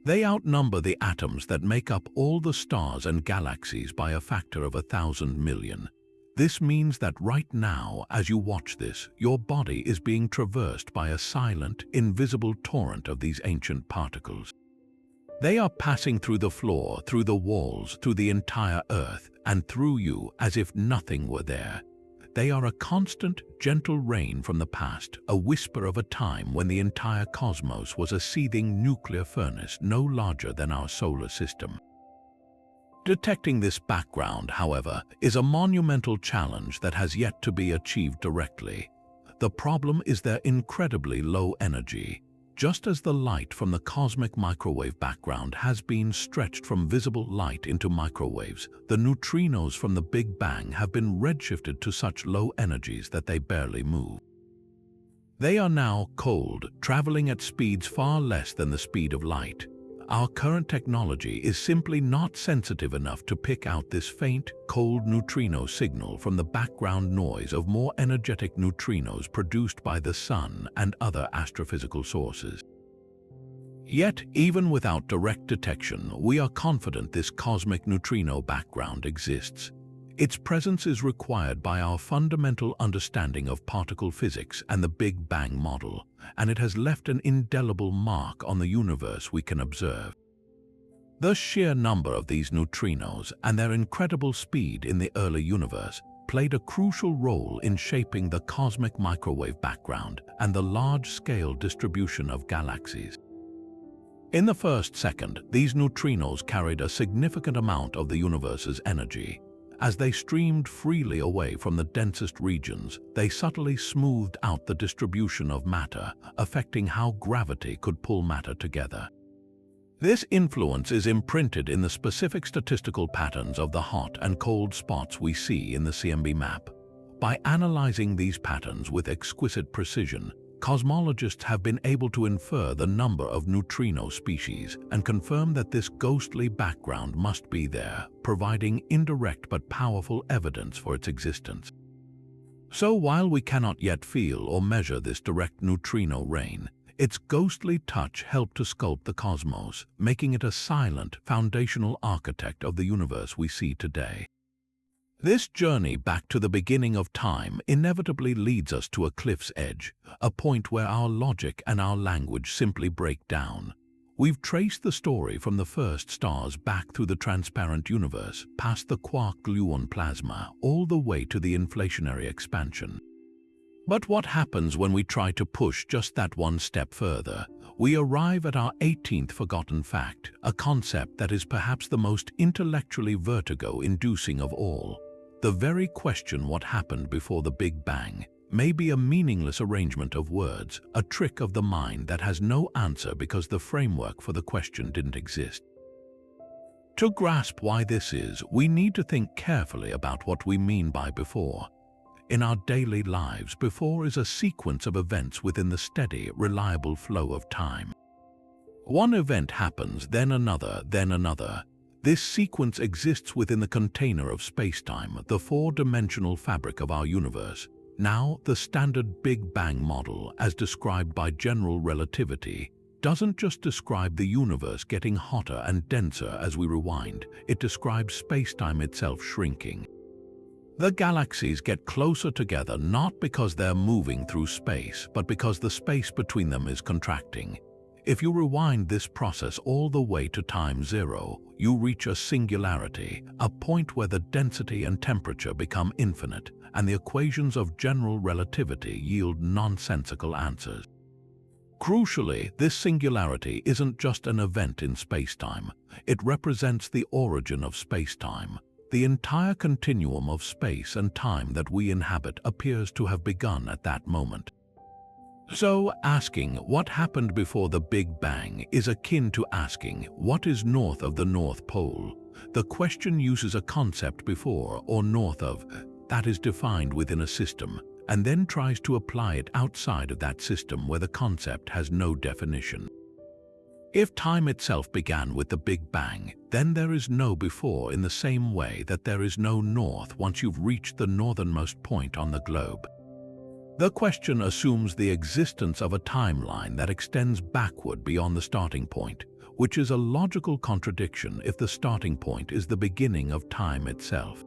They outnumber the atoms that make up all the stars and galaxies by a factor of 1,000 million. This means that right now, as you watch this, your body is being traversed by a silent, invisible torrent of these ancient particles. They are passing through the floor, through the walls, through the entire Earth, and through you as if nothing were there. They are a constant, gentle rain from the past, a whisper of a time when the entire cosmos was a seething nuclear furnace no larger than our solar system. Detecting this background, however, is a monumental challenge that has yet to be achieved directly. The problem is their incredibly low energy. Just as the light from the cosmic microwave background has been stretched from visible light into microwaves, the neutrinos from the Big Bang have been redshifted to such low energies that they barely move. They are now cold, traveling at speeds far less than the speed of light. Our current technology is simply not sensitive enough to pick out this faint, cold neutrino signal from the background noise of more energetic neutrinos produced by the Sun and other astrophysical sources. Yet, even without direct detection, we are confident this cosmic neutrino background exists. Its presence is required by our fundamental understanding of particle physics and the Big Bang model, and it has left an indelible mark on the universe we can observe. The sheer number of these neutrinos and their incredible speed in the early universe played a crucial role in shaping the cosmic microwave background and the large-scale distribution of galaxies. In the first second, these neutrinos carried a significant amount of the universe's energy. As they streamed freely away from the densest regions, they subtly smoothed out the distribution of matter, affecting how gravity could pull matter together. This influence is imprinted in the specific statistical patterns of the hot and cold spots we see in the CMB map. By analyzing these patterns with exquisite precision, cosmologists have been able to infer the number of neutrino species and confirm that this ghostly background must be there, providing indirect but powerful evidence for its existence. So while we cannot yet feel or measure this direct neutrino rain, Its ghostly touch helped to sculpt the cosmos, making it a silent, foundational architect of the universe we see today. This journey back to the beginning of time inevitably leads us to a cliff's edge, a point where our logic and our language simply break down. We've traced the story from the first stars back through the transparent universe, past the quark-gluon plasma, all the way to the inflationary expansion. But what happens when we try to push just that one step further? We arrive at our 18th forgotten fact, a concept that is perhaps the most intellectually vertigo-inducing of all. The very question what happened before the Big Bang may be a meaningless arrangement of words, a trick of the mind that has no answer because the framework for the question didn't exist. To grasp why this is, we need to think carefully about what we mean by before. In our daily lives, before is a sequence of events within the steady, reliable flow of time. One event happens, then another, then another. This sequence exists within the container of space-time, the four-dimensional fabric of our universe. Now, the standard Big Bang model, as described by general relativity, doesn't just describe the universe getting hotter and denser as we rewind, it describes space-time itself shrinking. The galaxies get closer together not because they're moving through space, but because the space between them is contracting. If you rewind this process all the way to time zero, you reach a singularity, a point where the density and temperature become infinite, and the equations of general relativity yield nonsensical answers. Crucially, this singularity isn't just an event in spacetime. It represents the origin of spacetime. The entire continuum of space and time that we inhabit appears to have begun at that moment. So, asking what happened before the Big Bang is akin to asking what is north of the North Pole. The question uses a concept before or north of that is defined within a system, and then tries to apply it outside of that system where the concept has no definition. If time itself began with the Big Bang, then there is no before in the same way that there is no north once you've reached the northernmost point on the globe. The question assumes the existence of a timeline that extends backward beyond the starting point, which is a logical contradiction if the starting point is the beginning of time itself.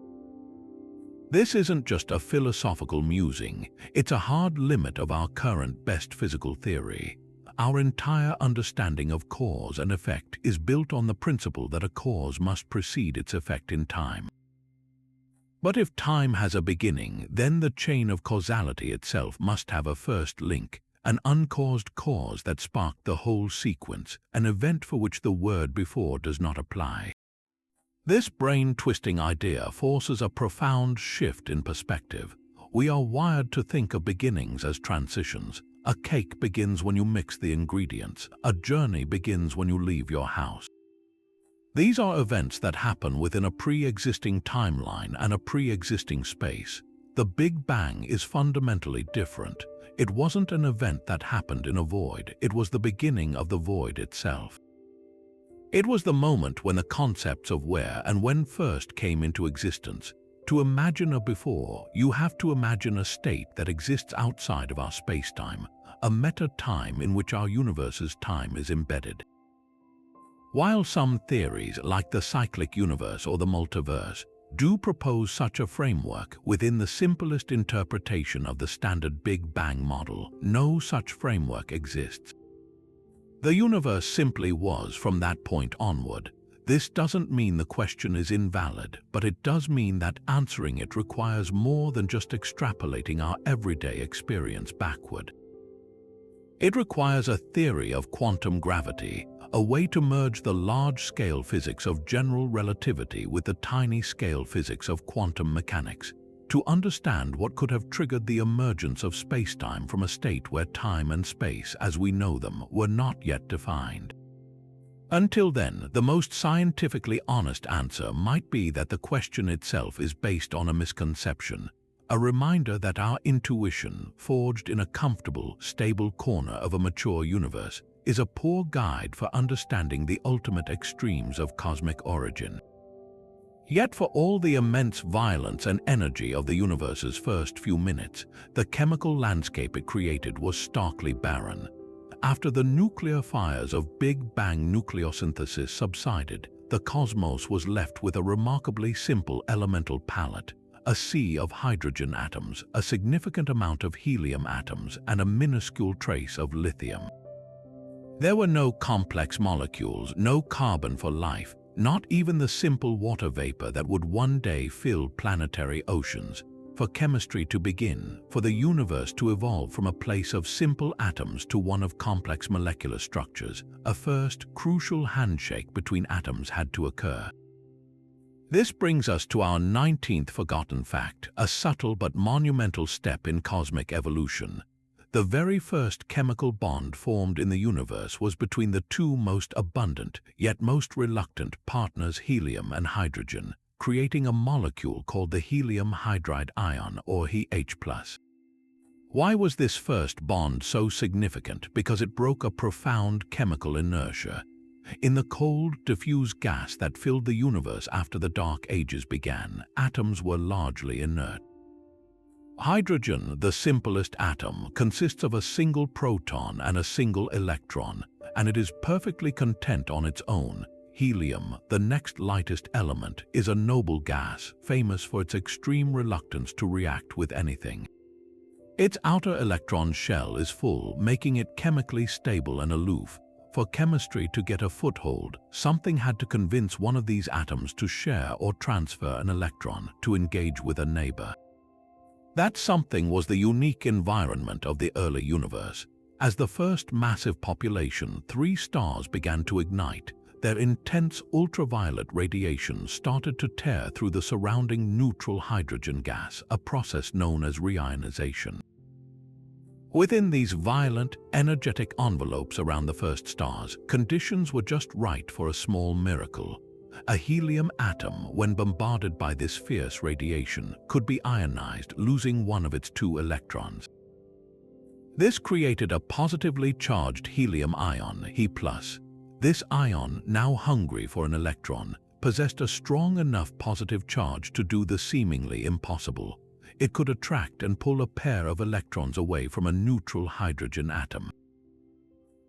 This isn't just a philosophical musing, it's a hard limit of our current best physical theory. Our entire understanding of cause and effect is built on the principle that a cause must precede its effect in time. But if time has a beginning, then the chain of causality itself must have a first link, an uncaused cause that sparked the whole sequence, an event for which the word before does not apply. This brain-twisting idea forces a profound shift in perspective. We are wired to think of beginnings as transitions. A cake begins when you mix the ingredients. A journey begins when you leave your house. These are events that happen within a pre-existing timeline and a pre-existing space. The Big Bang is fundamentally different. It wasn't an event that happened in a void, it was the beginning of the void itself. It was the moment when the concepts of where and when first came into existence. To imagine a before, you have to imagine a state that exists outside of our space-time, a meta-time in which our universe's time is embedded. While some theories, like the cyclic universe or the multiverse, do propose such a framework within the simplest interpretation of the standard Big Bang model, no such framework exists. The universe simply was from that point onward. This doesn't mean the question is invalid, but it does mean that answering it requires more than just extrapolating our everyday experience backward. It requires a theory of quantum gravity, a way to merge the large-scale physics of general relativity with the tiny-scale physics of quantum mechanics, to understand what could have triggered the emergence of spacetime from a state where time and space, as we know them, were not yet defined. Until then, the most scientifically honest answer might be that the question itself is based on a misconception, a reminder that our intuition, forged in a comfortable, stable corner of a mature universe, is a poor guide for understanding the ultimate extremes of cosmic origin. Yet for all the immense violence and energy of the universe's first few minutes, the chemical landscape it created was starkly barren. After the nuclear fires of Big Bang nucleosynthesis subsided, the cosmos was left with a remarkably simple elemental palette: a sea of hydrogen atoms, a significant amount of helium atoms, and a minuscule trace of lithium. There were no complex molecules, no carbon for life, not even the simple water vapor that would one day fill planetary oceans. For chemistry to begin, for the universe to evolve from a place of simple atoms to one of complex molecular structures, a first, crucial handshake between atoms had to occur. This brings us to our 19th forgotten fact, a subtle but monumental step in cosmic evolution. The very first chemical bond formed in the universe was between the two most abundant, yet most reluctant partners, helium and hydrogen, creating a molecule called the helium hydride ion, or He+. Why was this first bond so significant? Because it broke a profound chemical inertia. In the cold, diffuse gas that filled the universe after the Dark Ages began, atoms were largely inert. Hydrogen, the simplest atom, consists of a single proton and a single electron, and it is perfectly content on its own. Helium, the next lightest element, is a noble gas, famous for its extreme reluctance to react with anything. Its outer electron shell is full, making it chemically stable and aloof. For chemistry to get a foothold, something had to convince one of these atoms to share or transfer an electron, to engage with a neighbor. That something was the unique environment of the early universe. As the first massive population, 3 stars began to ignite. Their intense ultraviolet radiation started to tear through the surrounding neutral hydrogen gas, a process known as reionization. Within these violent, energetic envelopes around the first stars, conditions were just right for a small miracle. A helium atom, when bombarded by this fierce radiation, could be ionized, losing one of its 2 electrons. This created a positively charged helium ion, He+. This ion, now hungry for an electron, possessed a strong enough positive charge to do the seemingly impossible. It could attract and pull a pair of electrons away from a neutral hydrogen atom.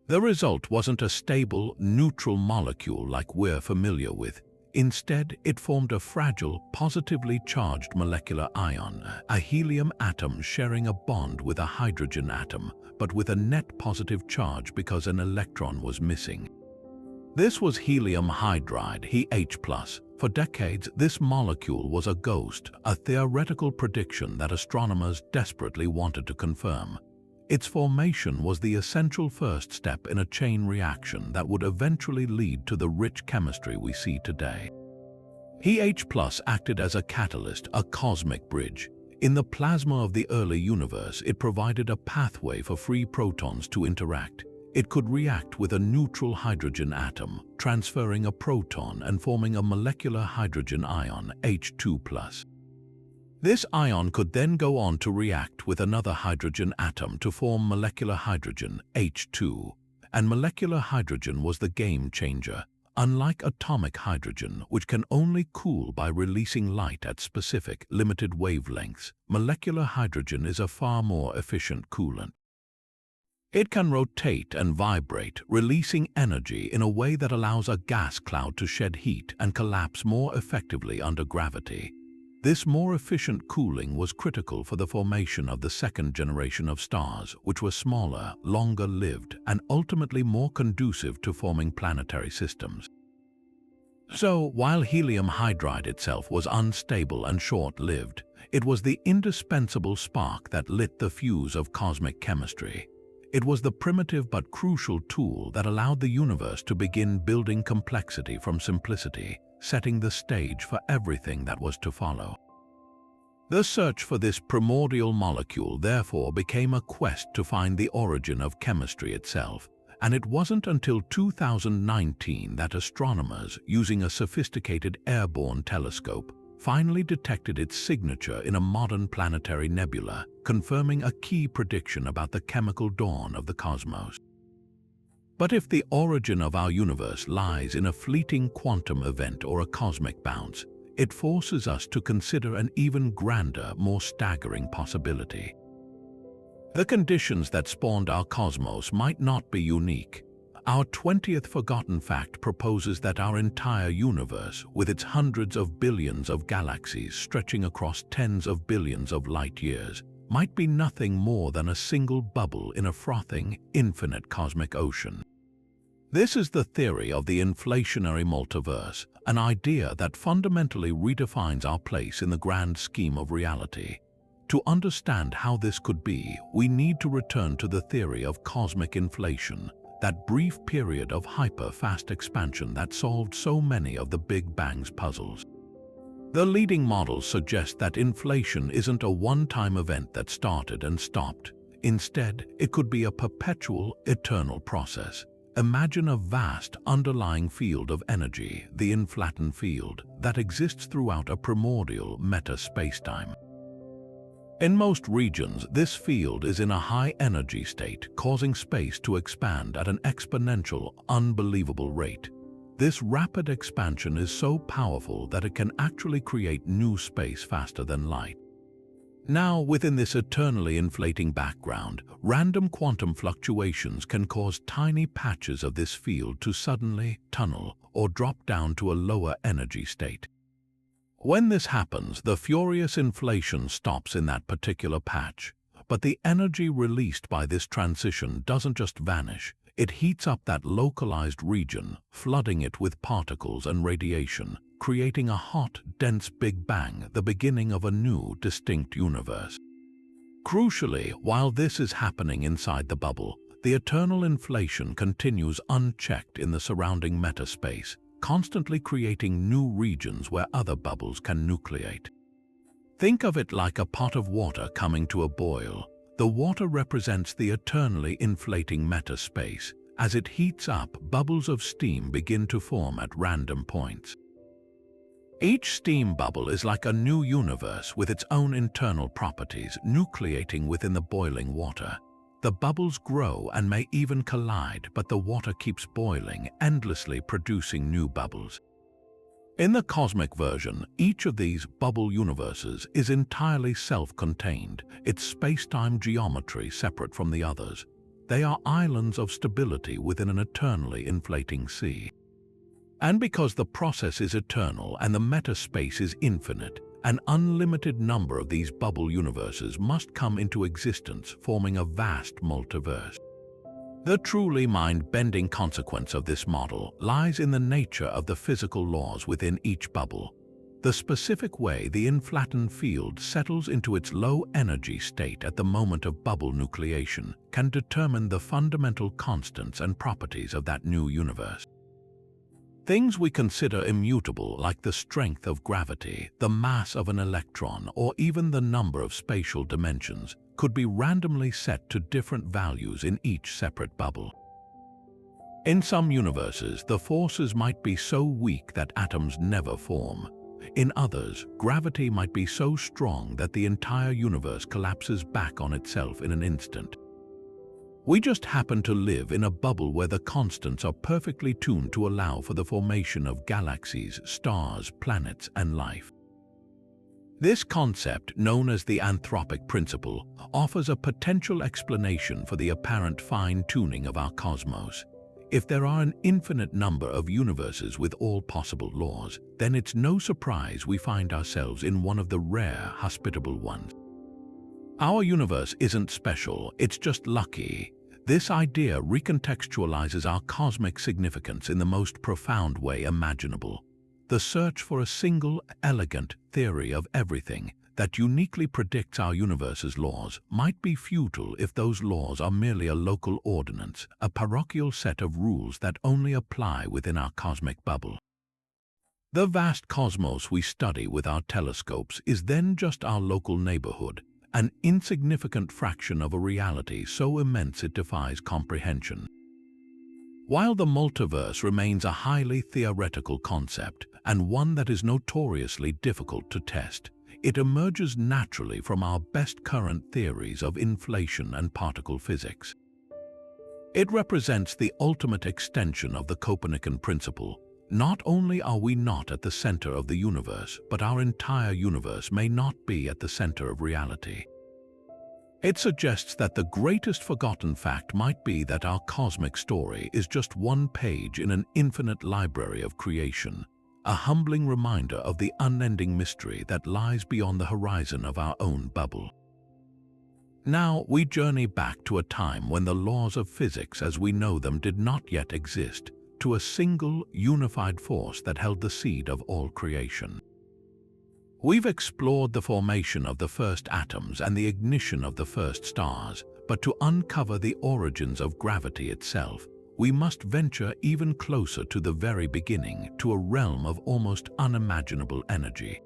The result wasn't a stable, neutral molecule like we're familiar with. Instead, it formed a fragile, positively charged molecular ion, a helium atom sharing a bond with a hydrogen atom, but with a net positive charge because an electron was missing. This was helium hydride, He+. For decades, this molecule was a ghost, a theoretical prediction that astronomers desperately wanted to confirm. Its formation was the essential first step in a chain reaction that would eventually lead to the rich chemistry we see today. He+ acted as a catalyst, a cosmic bridge. In the plasma of the early universe, it provided a pathway for free protons to interact. It could react with a neutral hydrogen atom, transferring a proton and forming a molecular hydrogen ion, H2+. This ion could then go on to react with another hydrogen atom to form molecular hydrogen, H2. And molecular hydrogen was the game changer. Unlike atomic hydrogen, which can only cool by releasing light at specific, limited wavelengths, molecular hydrogen is a far more efficient coolant. It can rotate and vibrate, releasing energy in a way that allows a gas cloud to shed heat and collapse more effectively under gravity. This more efficient cooling was critical for the formation of the second generation of stars, which were smaller, longer-lived, and ultimately more conducive to forming planetary systems. So, while helium hydride itself was unstable and short-lived, it was the indispensable spark that lit the fuse of cosmic chemistry. It was the primitive but crucial tool that allowed the universe to begin building complexity from simplicity, setting the stage for everything that was to follow. The search for this primordial molecule therefore became a quest to find the origin of chemistry itself, and it wasn't until 2019 that astronomers, using a sophisticated airborne telescope, finally detected its signature in a modern planetary nebula, confirming a key prediction about the chemical dawn of the cosmos. But if the origin of our universe lies in a fleeting quantum event or a cosmic bounce, it forces us to consider an even grander, more staggering possibility. The conditions that spawned our cosmos might not be unique. Our 20th forgotten fact proposes that our entire universe, with its hundreds of billions of galaxies stretching across tens of billions of light years, might be nothing more than a single bubble in a frothing, infinite cosmic ocean. This is the theory of the inflationary multiverse, an idea that fundamentally redefines our place in the grand scheme of reality. To understand how this could be, we need to return to the theory of cosmic inflation, that brief period of hyper-fast expansion that solved so many of the Big Bang's puzzles. The leading models suggest that inflation isn't a one-time event that started and stopped. Instead, it could be a perpetual, eternal process. Imagine a vast underlying field of energy, the inflaton field, that exists throughout a primordial meta-spacetime. In most regions, this field is in a high-energy state, causing space to expand at an exponential, unbelievable rate. This rapid expansion is so powerful that it can actually create new space faster than light. Now, within this eternally inflating background, random quantum fluctuations can cause tiny patches of this field to suddenly tunnel or drop down to a lower energy state. When this happens, the furious inflation stops in that particular patch. But the energy released by this transition doesn't just vanish. It heats up that localized region, flooding it with particles and radiation, creating a hot, dense Big Bang, the beginning of a new, distinct universe. Crucially, while this is happening inside the bubble, the eternal inflation continues unchecked in the surrounding metaspace, constantly creating new regions where other bubbles can nucleate. Think of it like a pot of water coming to a boil. The water represents the eternally inflating metaspace. As it heats up, bubbles of steam begin to form at random points. Each steam bubble is like a new universe with its own internal properties, nucleating within the boiling water. The bubbles grow and may even collide, but the water keeps boiling, endlessly producing new bubbles. In the cosmic version, each of these bubble universes is entirely self-contained, its space-time geometry separate from the others. They are islands of stability within an eternally inflating sea. And because the process is eternal and the metaspace is infinite, an unlimited number of these bubble universes must come into existence, forming a vast multiverse. The truly mind-bending consequence of this model lies in the nature of the physical laws within each bubble. The specific way the inflaton field settles into its low-energy state at the moment of bubble nucleation can determine the fundamental constants and properties of that new universe. Things we consider immutable, like the strength of gravity, the mass of an electron, or even the number of spatial dimensions, could be randomly set to different values in each separate bubble. In some universes, the forces might be so weak that atoms never form. In others, gravity might be so strong that the entire universe collapses back on itself in an instant. We just happen to live in a bubble where the constants are perfectly tuned to allow for the formation of galaxies, stars, planets, and life. This concept, known as the anthropic principle, offers a potential explanation for the apparent fine-tuning of our cosmos. If there are an infinite number of universes with all possible laws, then it's no surprise we find ourselves in one of the rare, hospitable ones. Our universe isn't special, it's just lucky. This idea recontextualizes our cosmic significance in the most profound way imaginable. The search for a single, elegant theory of everything that uniquely predicts our universe's laws might be futile if those laws are merely a local ordinance, a parochial set of rules that only apply within our cosmic bubble. The vast cosmos we study with our telescopes is then just our local neighborhood, an insignificant fraction of a reality so immense it defies comprehension. While the multiverse remains a highly theoretical concept and one that is notoriously difficult to test, it emerges naturally from our best current theories of inflation and particle physics. It represents the ultimate extension of the Copernican principle. Not only are we not at the center of the universe, but our entire universe may not be at the center of reality. It suggests that the greatest forgotten fact might be that our cosmic story is just one page in an infinite library of creation, a humbling reminder of the unending mystery that lies beyond the horizon of our own bubble. Now we journey back to a time when the laws of physics as we know them did not yet exist, to a single, unified force that held the seed of all creation. We've explored the formation of the first atoms and the ignition of the first stars, but to uncover the origins of gravity itself, we must venture even closer to the very beginning, to a realm of almost unimaginable energy.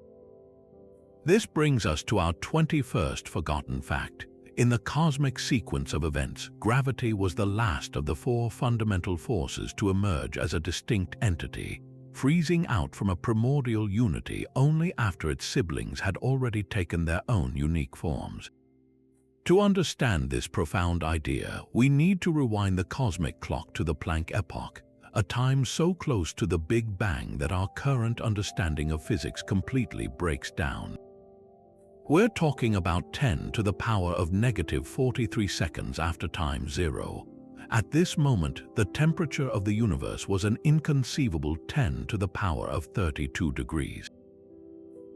This brings us to our 21st forgotten fact. In the cosmic sequence of events, gravity was the last of the four fundamental forces to emerge as a distinct entity, freezing out from a primordial unity only after its siblings had already taken their own unique forms. To understand this profound idea, we need to rewind the cosmic clock to the Planck epoch, a time so close to the Big Bang that our current understanding of physics completely breaks down. We're talking about 10 to the power of negative 43 seconds after time zero. At this moment, the temperature of the universe was an inconceivable 10 to the power of 32 degrees.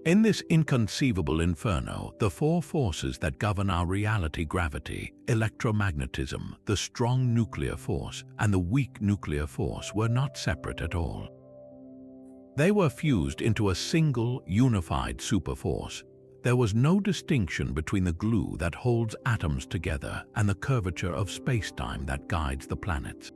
In this inconceivable inferno, the four forces that govern our reality, gravity, electromagnetism, the strong nuclear force, and the weak nuclear force, were not separate at all. They were fused into a single, unified superforce. There was no distinction between the glue that holds atoms together and the curvature of space-time that guides the planets.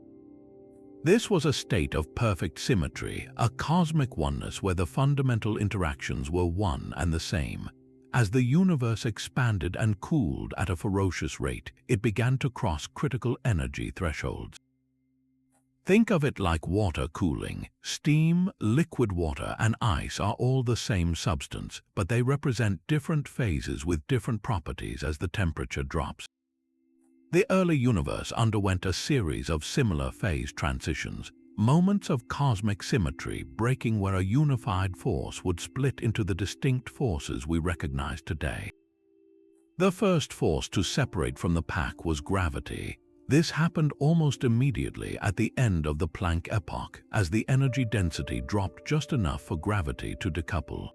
This was a state of perfect symmetry, a cosmic oneness where the fundamental interactions were one and the same. As the universe expanded and cooled at a ferocious rate, it began to cross critical energy thresholds. Think of it like water cooling. Steam, liquid water, and ice are all the same substance, but they represent different phases with different properties as the temperature drops. The early universe underwent a series of similar phase transitions, moments of cosmic symmetry breaking where a unified force would split into the distinct forces we recognize today. The first force to separate from the pack was gravity. This happened almost immediately at the end of the Planck epoch, as the energy density dropped just enough for gravity to decouple.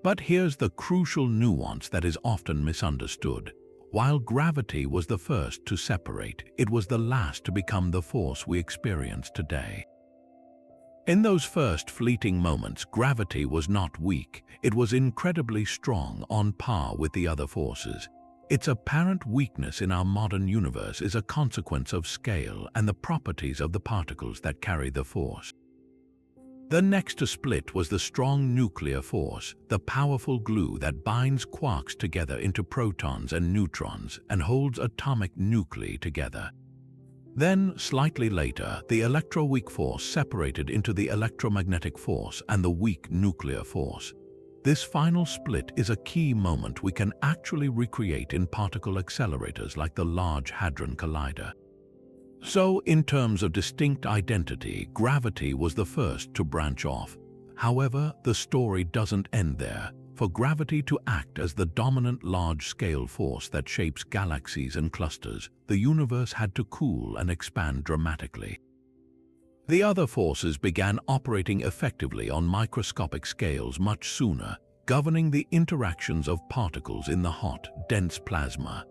But here's the crucial nuance that is often misunderstood. While gravity was the first to separate, it was the last to become the force we experience today. In those first fleeting moments, gravity was not weak. It was incredibly strong, on par with the other forces. Its apparent weakness in our modern universe is a consequence of scale and the properties of the particles that carry the force. The next to split was the strong nuclear force, the powerful glue that binds quarks together into protons and neutrons and holds atomic nuclei together. Then, slightly later, the electroweak force separated into the electromagnetic force and the weak nuclear force. This final split is a key moment we can actually recreate in particle accelerators like the Large Hadron Collider. So, in terms of distinct identity, gravity was the first to branch off. However, the story doesn't end there. For gravity to act as the dominant large-scale force that shapes galaxies and clusters, the universe had to cool and expand dramatically. The other forces began operating effectively on microscopic scales much sooner, governing the interactions of particles in the hot, dense plasma.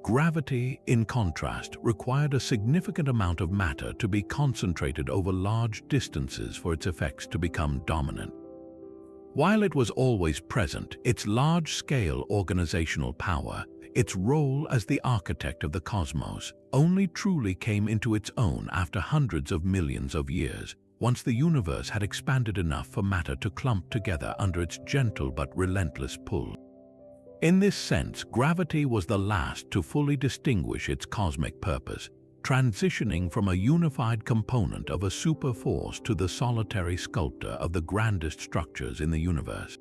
Gravity, in contrast, required a significant amount of matter to be concentrated over large distances for its effects to become dominant. While it was always present, its large-scale organizational power, its role as the architect of the cosmos, only truly came into its own after hundreds of millions of years, once the universe had expanded enough for matter to clump together under its gentle but relentless pull. In this sense, gravity was the last to fully distinguish its cosmic purpose, transitioning from a unified component of a superforce to the solitary sculptor of the grandest structures in the universe.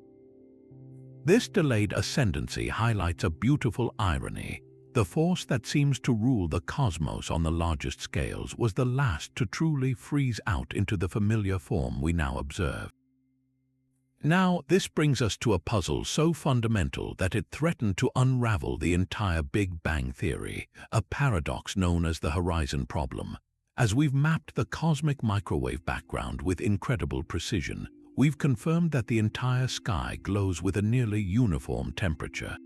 This delayed ascendancy highlights a beautiful irony. The force that seems to rule the cosmos on the largest scales was the last to truly freeze out into the familiar form we now observe. Now, this brings us to a puzzle so fundamental that it threatened to unravel the entire Big Bang theory, a paradox known as the horizon problem. As we've mapped the cosmic microwave background with incredible precision, we've confirmed that the entire sky glows with a nearly uniform temperature.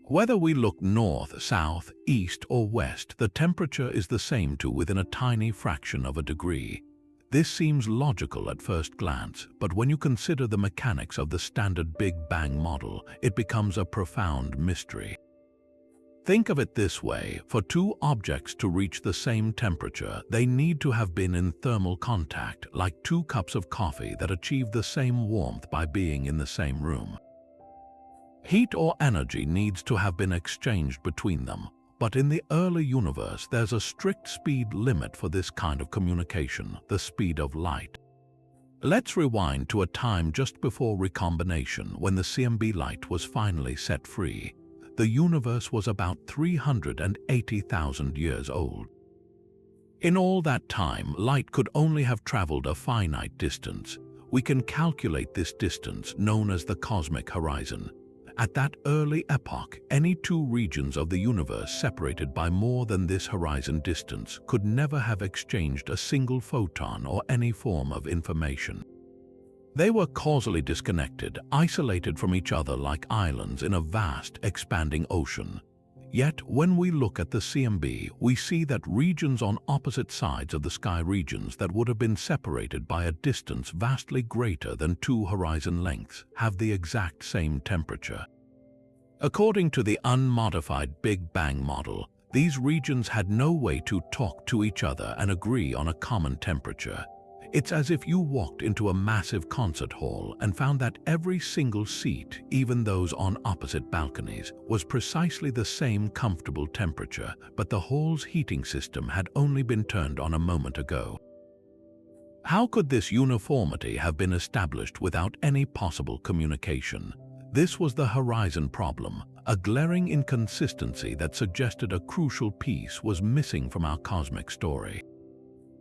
Whether we look north, south, east, or west, the temperature is the same to within a tiny fraction of a degree. This seems logical at first glance, but when you consider the mechanics of the standard Big Bang model, it becomes a profound mystery. Think of it this way: for two objects to reach the same temperature, they need to have been in thermal contact, like two cups of coffee that achieve the same warmth by being in the same room. Heat or energy needs to have been exchanged between them. But in the early universe, there's a strict speed limit for this kind of communication, the speed of light. Let's rewind to a time just before recombination, when the CMB light was finally set free. The universe was about 380,000 years old. In all that time, light could only have traveled a finite distance. We can calculate this distance, known as the cosmic horizon. At that early epoch, any two regions of the universe separated by more than this horizon distance could never have exchanged a single photon or any form of information. They were causally disconnected, isolated from each other like islands in a vast, expanding ocean. Yet, when we look at the CMB, we see that regions on opposite sides of the sky, regions that would have been separated by a distance vastly greater than two horizon lengths, have the exact same temperature. According to the unmodified Big Bang model, these regions had no way to talk to each other and agree on a common temperature. It's as if you walked into a massive concert hall and found that every single seat, even those on opposite balconies, was precisely the same comfortable temperature, but the hall's heating system had only been turned on a moment ago. How could this uniformity have been established without any possible communication? This was the horizon problem, a glaring inconsistency that suggested a crucial piece was missing from our cosmic story.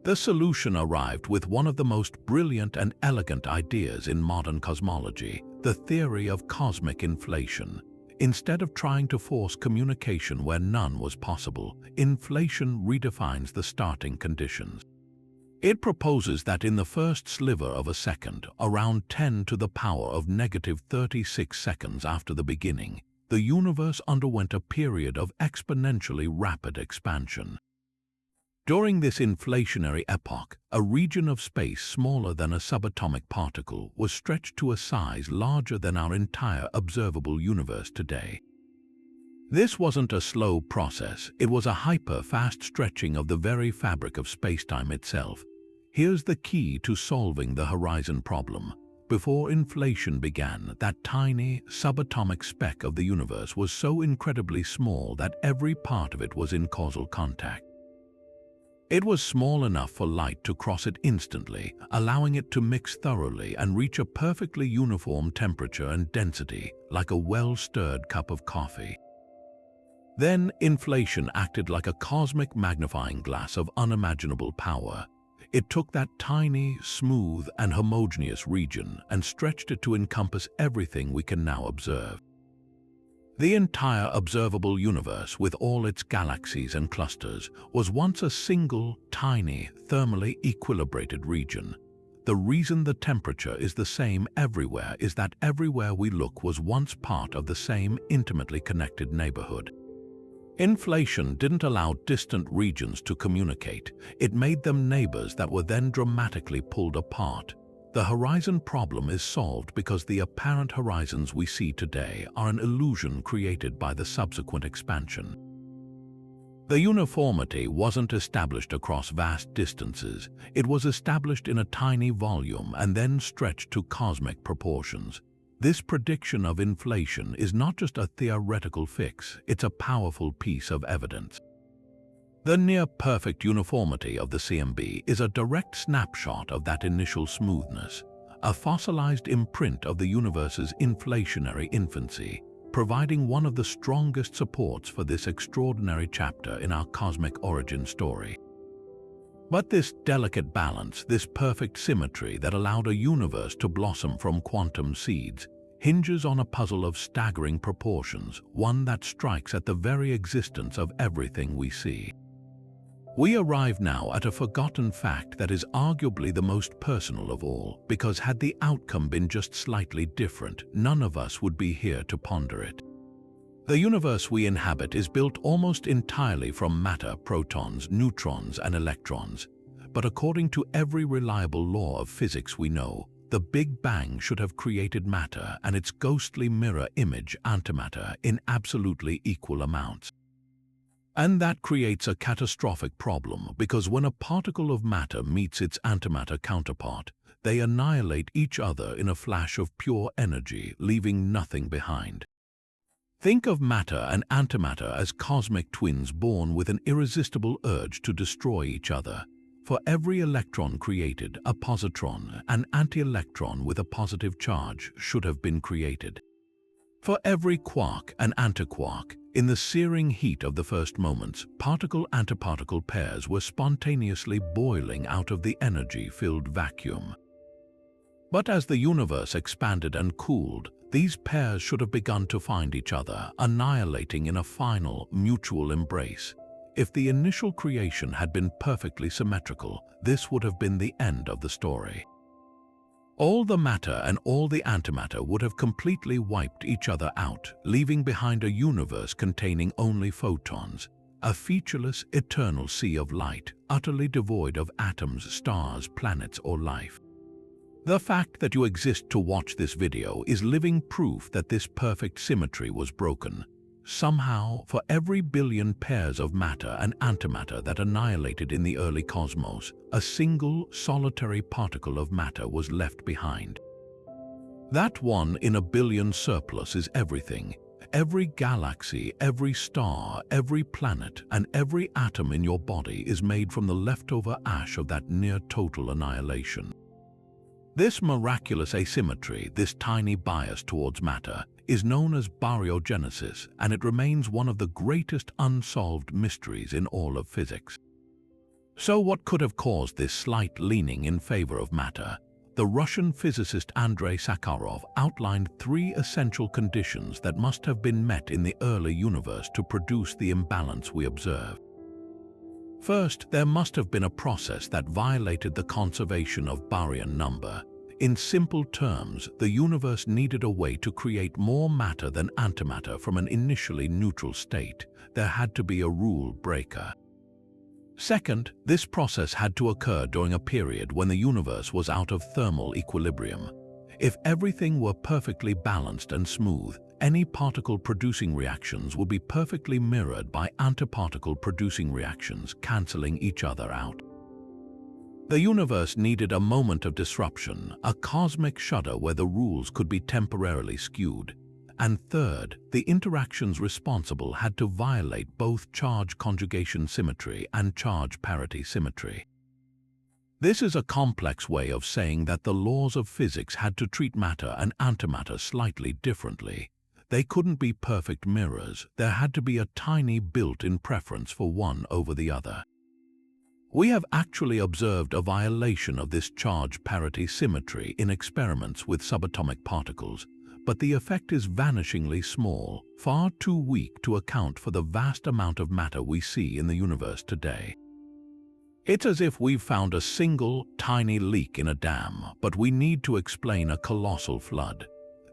The solution arrived with one of the most brilliant and elegant ideas in modern cosmology, the theory of cosmic inflation. Instead of trying to force communication where none was possible, inflation redefines the starting conditions. It proposes that in the first sliver of a second, around 10 to the power of -36 seconds after the beginning, the universe underwent a period of exponentially rapid expansion. During this inflationary epoch, a region of space smaller than a subatomic particle was stretched to a size larger than our entire observable universe today. This wasn't a slow process, it was a hyper-fast stretching of the very fabric of spacetime itself. Here's the key to solving the horizon problem. Before inflation began, that tiny, subatomic speck of the universe was so incredibly small that every part of it was in causal contact. It was small enough for light to cross it instantly, allowing it to mix thoroughly and reach a perfectly uniform temperature and density, like a well-stirred cup of coffee. Then, inflation acted like a cosmic magnifying glass of unimaginable power. It took that tiny, smooth, and homogeneous region and stretched it to encompass everything we can now observe. The entire observable universe, with all its galaxies and clusters, was once a single, tiny, thermally equilibrated region. The reason the temperature is the same everywhere is that everywhere we look was once part of the same intimately connected neighborhood. Inflation didn't allow distant regions to communicate. It made them neighbors that were then dramatically pulled apart. The horizon problem is solved because the apparent horizons we see today are an illusion created by the subsequent expansion. The uniformity wasn't established across vast distances. It was established in a tiny volume and then stretched to cosmic proportions. This prediction of inflation is not just a theoretical fix, it's a powerful piece of evidence. The near-perfect uniformity of the CMB is a direct snapshot of that initial smoothness, a fossilized imprint of the universe's inflationary infancy, providing one of the strongest supports for this extraordinary chapter in our cosmic origin story. But this delicate balance, this perfect symmetry that allowed a universe to blossom from quantum seeds, hinges on a puzzle of staggering proportions, one that strikes at the very existence of everything we see. We arrive now at a forgotten fact that is arguably the most personal of all, because had the outcome been just slightly different, none of us would be here to ponder it. The universe we inhabit is built almost entirely from matter, protons, neutrons, and electrons. But according to every reliable law of physics we know, the Big Bang should have created matter and its ghostly mirror image, antimatter, in absolutely equal amounts. And that creates a catastrophic problem, because when a particle of matter meets its antimatter counterpart, they annihilate each other in a flash of pure energy, leaving nothing behind. Think of matter and antimatter as cosmic twins born with an irresistible urge to destroy each other. For every electron created, a positron, an anti-electron with a positive charge, should have been created. For every quark, an antiquark. In the searing heat of the first moments, particle-antiparticle pairs were spontaneously boiling out of the energy-filled vacuum. But as the universe expanded and cooled, these pairs should have begun to find each other, annihilating in a final, mutual embrace. If the initial creation had been perfectly symmetrical, this would have been the end of the story. All the matter and all the antimatter would have completely wiped each other out, leaving behind a universe containing only photons, a featureless, eternal sea of light, utterly devoid of atoms, stars, planets, or life. The fact that you exist to watch this video is living proof that this perfect symmetry was broken. Somehow, for every billion pairs of matter and antimatter that annihilated in the early cosmos, a single, solitary particle of matter was left behind. That 1 in a billion surplus is everything. Every galaxy, every star, every planet, and every atom in your body is made from the leftover ash of that near-total annihilation. This miraculous asymmetry, this tiny bias towards matter, is known as baryogenesis, and it remains one of the greatest unsolved mysteries in all of physics. So what could have caused this slight leaning in favor of matter? The Russian physicist Andrei Sakharov outlined 3 essential conditions that must have been met in the early universe to produce the imbalance we observe. First, there must have been a process that violated the conservation of baryon number. In simple terms, the universe needed a way to create more matter than antimatter from an initially neutral state. There had to be a rule breaker. Second, this process had to occur during a period when the universe was out of thermal equilibrium. If everything were perfectly balanced and smooth, any particle-producing reactions would be perfectly mirrored by antiparticle-producing reactions, cancelling each other out. The universe needed a moment of disruption, a cosmic shudder where the rules could be temporarily skewed. And third, the interactions responsible had to violate both charge conjugation symmetry and charge parity symmetry. This is a complex way of saying that the laws of physics had to treat matter and antimatter slightly differently. They couldn't be perfect mirrors. There had to be a tiny built-in preference for one over the other. We have actually observed a violation of this charge parity symmetry in experiments with subatomic particles, but the effect is vanishingly small, far too weak to account for the vast amount of matter we see in the universe today. It's as if we've found a single, tiny leak in a dam, but we need to explain a colossal flood.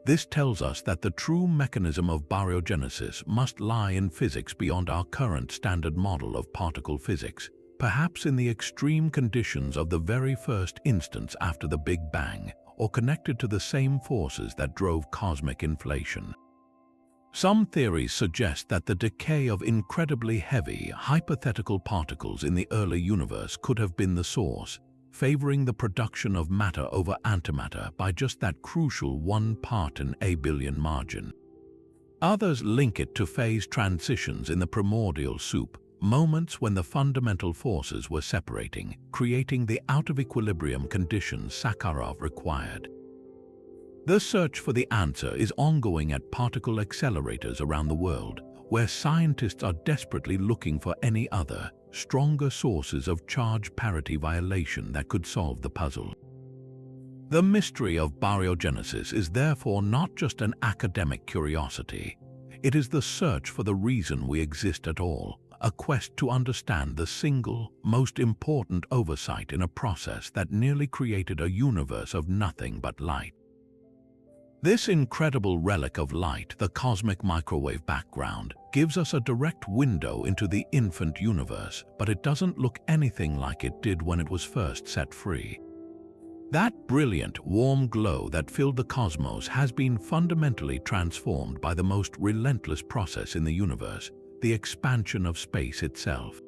This tells us that the true mechanism of baryogenesis must lie in physics beyond our current standard model of particle physics, perhaps in the extreme conditions of the very first instance after the Big Bang, or connected to the same forces that drove cosmic inflation. Some theories suggest that the decay of incredibly heavy, hypothetical particles in the early universe could have been the source, favoring the production of matter over antimatter by just that crucial 1 part in a billion margin. Others link it to phase transitions in the primordial soup, moments when the fundamental forces were separating, creating the out-of-equilibrium conditions Sakharov required. The search for the answer is ongoing at particle accelerators around the world, where scientists are desperately looking for any other, stronger sources of charge parity violation that could solve the puzzle. The mystery of baryogenesis is therefore not just an academic curiosity. It is the search for the reason we exist at all, a quest to understand the single, most important oversight in a process that nearly created a universe of nothing but light. This incredible relic of light, the cosmic microwave background, gives us a direct window into the infant universe, but it doesn't look anything like it did when it was first set free. That brilliant, warm glow that filled the cosmos has been fundamentally transformed by the most relentless process in the universe, the expansion of space itself.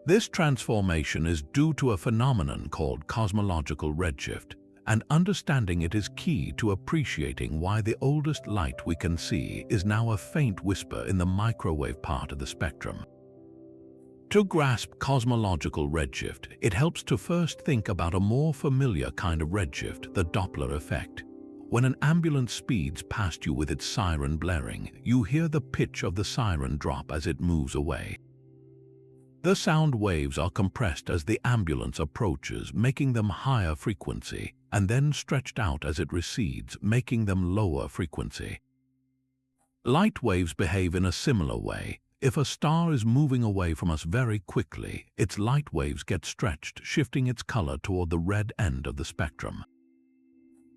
This transformation is due to a phenomenon called cosmological redshift, and understanding it is key to appreciating why the oldest light we can see is now a faint whisper in the microwave part of the spectrum. To grasp cosmological redshift, it helps to first think about a more familiar kind of redshift, the Doppler effect. When an ambulance speeds past you with its siren blaring, you hear the pitch of the siren drop as it moves away. The sound waves are compressed as the ambulance approaches, making them higher frequency, and then stretched out as it recedes, making them lower frequency. Light waves behave in a similar way. If a star is moving away from us very quickly, its light waves get stretched, shifting its color toward the red end of the spectrum.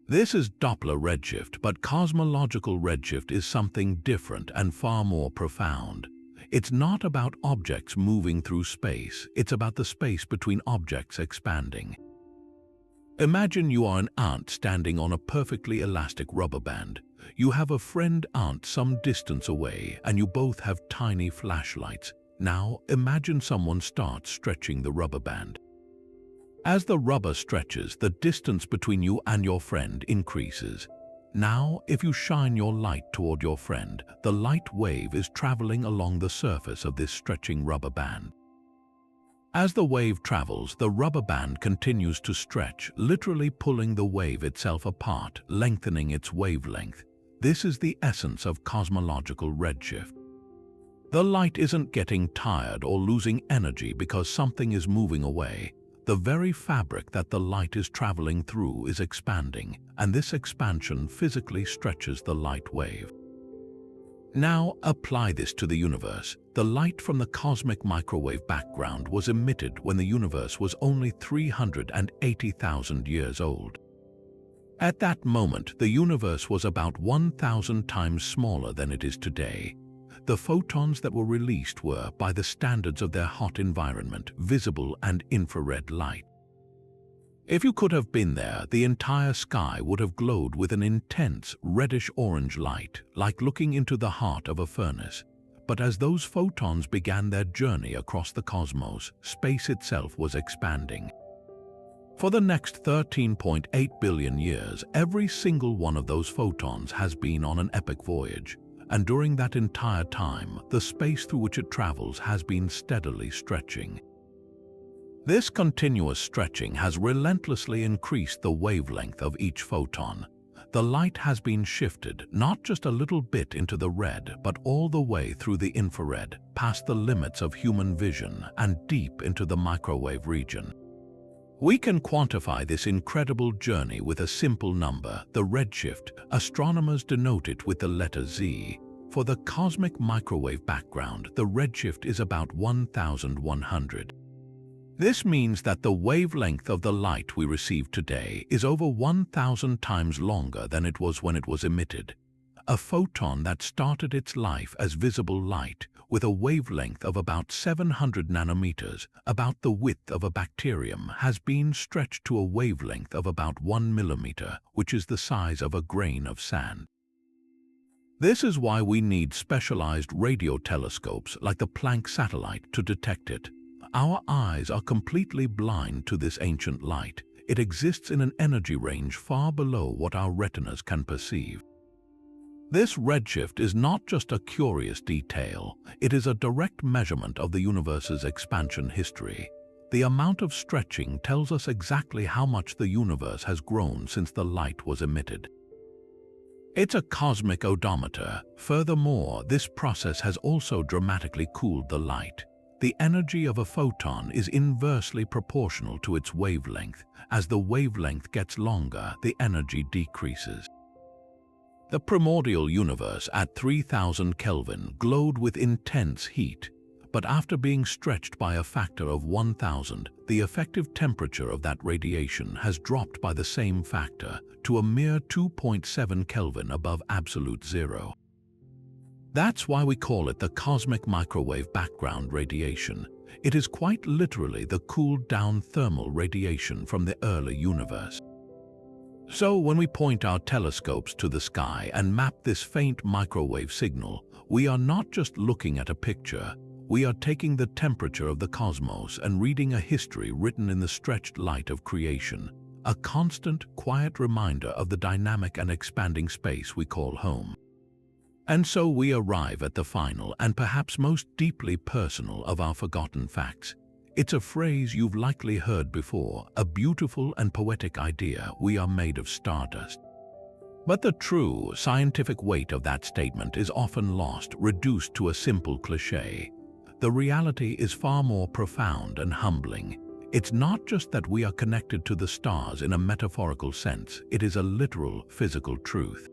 This is Doppler redshift, but cosmological redshift is something different and far more profound. It's not about objects moving through space, it's about the space between objects expanding. Imagine you are an ant standing on a perfectly elastic rubber band. You have a friend ant some distance away and you both have tiny flashlights. Now imagine someone starts stretching the rubber band. As the rubber stretches, the distance between you and your friend increases. Now, if you shine your light toward your friend, the light wave is traveling along the surface of this stretching rubber band. As the wave travels, the rubber band continues to stretch, literally pulling the wave itself apart, lengthening its wavelength. This is the essence of cosmological redshift. The light isn't getting tired or losing energy because something is moving away. The very fabric that the light is traveling through is expanding, and this expansion physically stretches the light wave. Now apply this to the universe. The light from the cosmic microwave background was emitted when the universe was only 380,000 years old. At that moment, the universe was about 1,000 times smaller than it is today. The photons that were released were, by the standards of their hot environment, visible and infrared light. If you could have been there, the entire sky would have glowed with an intense reddish-orange light, like looking into the heart of a furnace. But as those photons began their journey across the cosmos, space itself was expanding. For the next 13.8 billion years, every single one of those photons has been on an epic voyage. And during that entire time, the space through which it travels has been steadily stretching. This continuous stretching has relentlessly increased the wavelength of each photon. The light has been shifted not just a little bit into the red, but all the way through the infrared, past the limits of human vision and deep into the microwave region. We can quantify this incredible journey with a simple number, the redshift. Astronomers denote it with the letter Z. For the cosmic microwave background, the redshift is about 1,100. This means that the wavelength of the light we receive today is over 1,000 times longer than it was when it was emitted. A photon that started its life as visible light, with a wavelength of about 700 nanometers, about the width of a bacterium, has been stretched to a wavelength of about 1 millimeter, which is the size of a grain of sand. This is why we need specialized radio telescopes like the Planck satellite to detect it. Our eyes are completely blind to this ancient light. It exists in an energy range far below what our retinas can perceive. This redshift is not just a curious detail, it is a direct measurement of the universe's expansion history. The amount of stretching tells us exactly how much the universe has grown since the light was emitted. It's a cosmic odometer. Furthermore, this process has also dramatically cooled the light. The energy of a photon is inversely proportional to its wavelength. As the wavelength gets longer, the energy decreases. The primordial universe at 3000 Kelvin glowed with intense heat, but after being stretched by a factor of 1000, the effective temperature of that radiation has dropped by the same factor to a mere 2.7 Kelvin above absolute zero. That's why we call it the cosmic microwave background radiation. It is quite literally the cooled-down thermal radiation from the early universe. So when we point our telescopes to the sky and map this faint microwave signal, we are not just looking at a picture. We are taking the temperature of the cosmos and reading a history written in the stretched light of creation, a constant, quiet reminder of the dynamic and expanding space we call home. And so we arrive at the final and perhaps most deeply personal of our forgotten facts. It's a phrase you've likely heard before, a beautiful and poetic idea: we are made of stardust. But the true scientific weight of that statement is often lost, reduced to a simple cliché. The reality is far more profound and humbling. It's not just that we are connected to the stars in a metaphorical sense, it is a literal, physical truth.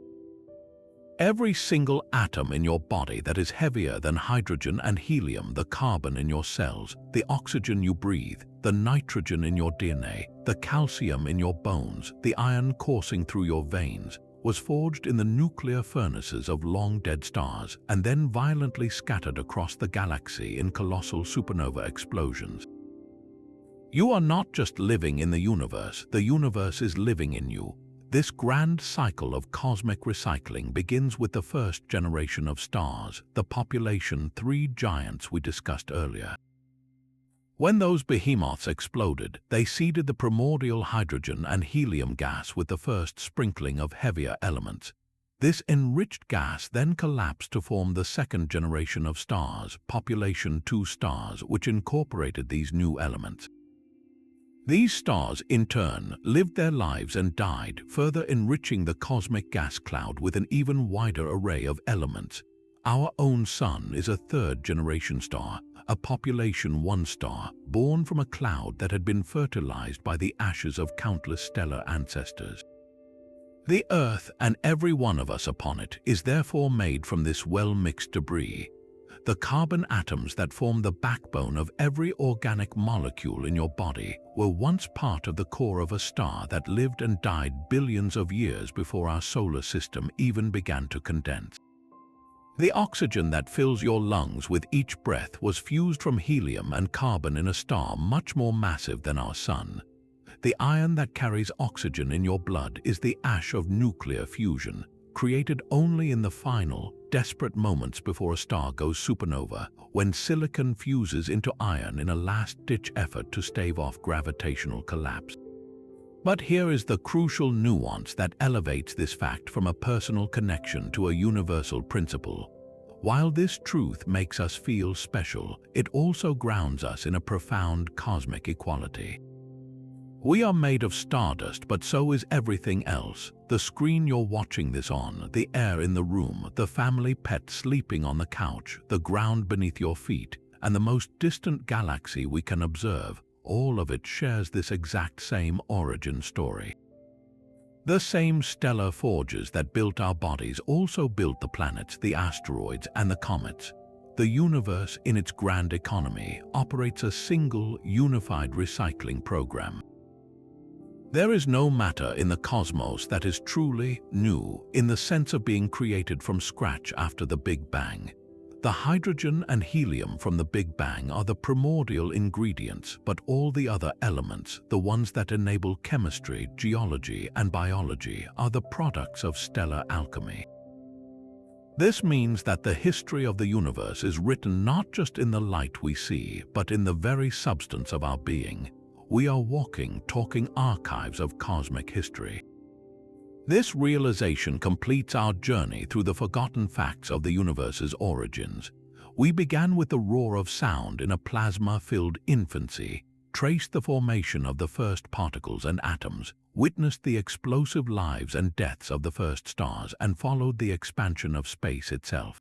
Every single atom in your body that is heavier than hydrogen and helium, the carbon in your cells, the oxygen you breathe, the nitrogen in your DNA, the calcium in your bones, the iron coursing through your veins, was forged in the nuclear furnaces of long-dead stars and then violently scattered across the galaxy in colossal supernova explosions. You are not just living in the universe is living in you. This grand cycle of cosmic recycling begins with the first generation of stars, the population 3 giants we discussed earlier. When those behemoths exploded, they seeded the primordial hydrogen and helium gas with the first sprinkling of heavier elements. This enriched gas then collapsed to form the second generation of stars, population 2 stars, which incorporated these new elements. These stars, in turn, lived their lives and died, further enriching the cosmic gas cloud with an even wider array of elements. Our own Sun is a 3rd-generation star, a population 1 star, born from a cloud that had been fertilized by the ashes of countless stellar ancestors. The Earth, and every one of us upon it, is therefore made from this well-mixed debris. The carbon atoms that form the backbone of every organic molecule in your body were once part of the core of a star that lived and died billions of years before our solar system even began to condense. The oxygen that fills your lungs with each breath was fused from helium and carbon in a star much more massive than our Sun. The iron that carries oxygen in your blood is the ash of nuclear fusion, created only in the final, desperate moments before a star goes supernova, when silicon fuses into iron in a last-ditch effort to stave off gravitational collapse. But here is the crucial nuance that elevates this fact from a personal connection to a universal principle. While this truth makes us feel special, it also grounds us in a profound cosmic equality. We are made of stardust, but so is everything else. The screen you're watching this on, the air in the room, the family pet sleeping on the couch, the ground beneath your feet, and the most distant galaxy we can observe, all of it shares this exact same origin story. The same stellar forges that built our bodies also built the planets, the asteroids, and the comets. The universe, in its grand economy, operates a single, unified recycling program. There is no matter in the cosmos that is truly new in the sense of being created from scratch after the Big Bang. The hydrogen and helium from the Big Bang are the primordial ingredients, but all the other elements, the ones that enable chemistry, geology, and biology, are the products of stellar alchemy. This means that the history of the universe is written not just in the light we see, but in the very substance of our being. We are walking, talking archives of cosmic history. This realization completes our journey through the forgotten facts of the universe's origins. We began with the roar of sound in a plasma-filled infancy, traced the formation of the first particles and atoms, witnessed the explosive lives and deaths of the first stars, and followed the expansion of space itself.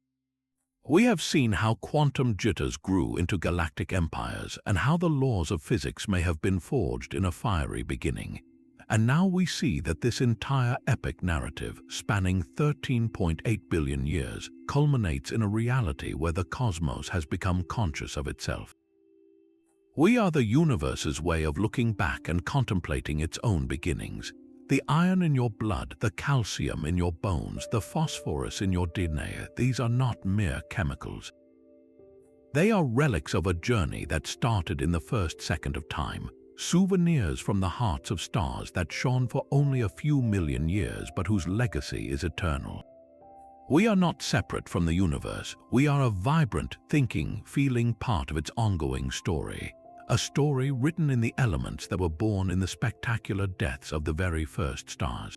We have seen how quantum jitters grew into galactic empires and how the laws of physics may have been forged in a fiery beginning. And now we see that this entire epic narrative, spanning 13.8 billion years, culminates in a reality where the cosmos has become conscious of itself. We are the universe's way of looking back and contemplating its own beginnings. The iron in your blood, the calcium in your bones, the phosphorus in your DNA, these are not mere chemicals. They are relics of a journey that started in the first second of time, souvenirs from the hearts of stars that shone for only a few million years but whose legacy is eternal. We are not separate from the universe. We are a vibrant, thinking, feeling part of its ongoing story. A story written in the elements that were born in the spectacular deaths of the very first stars.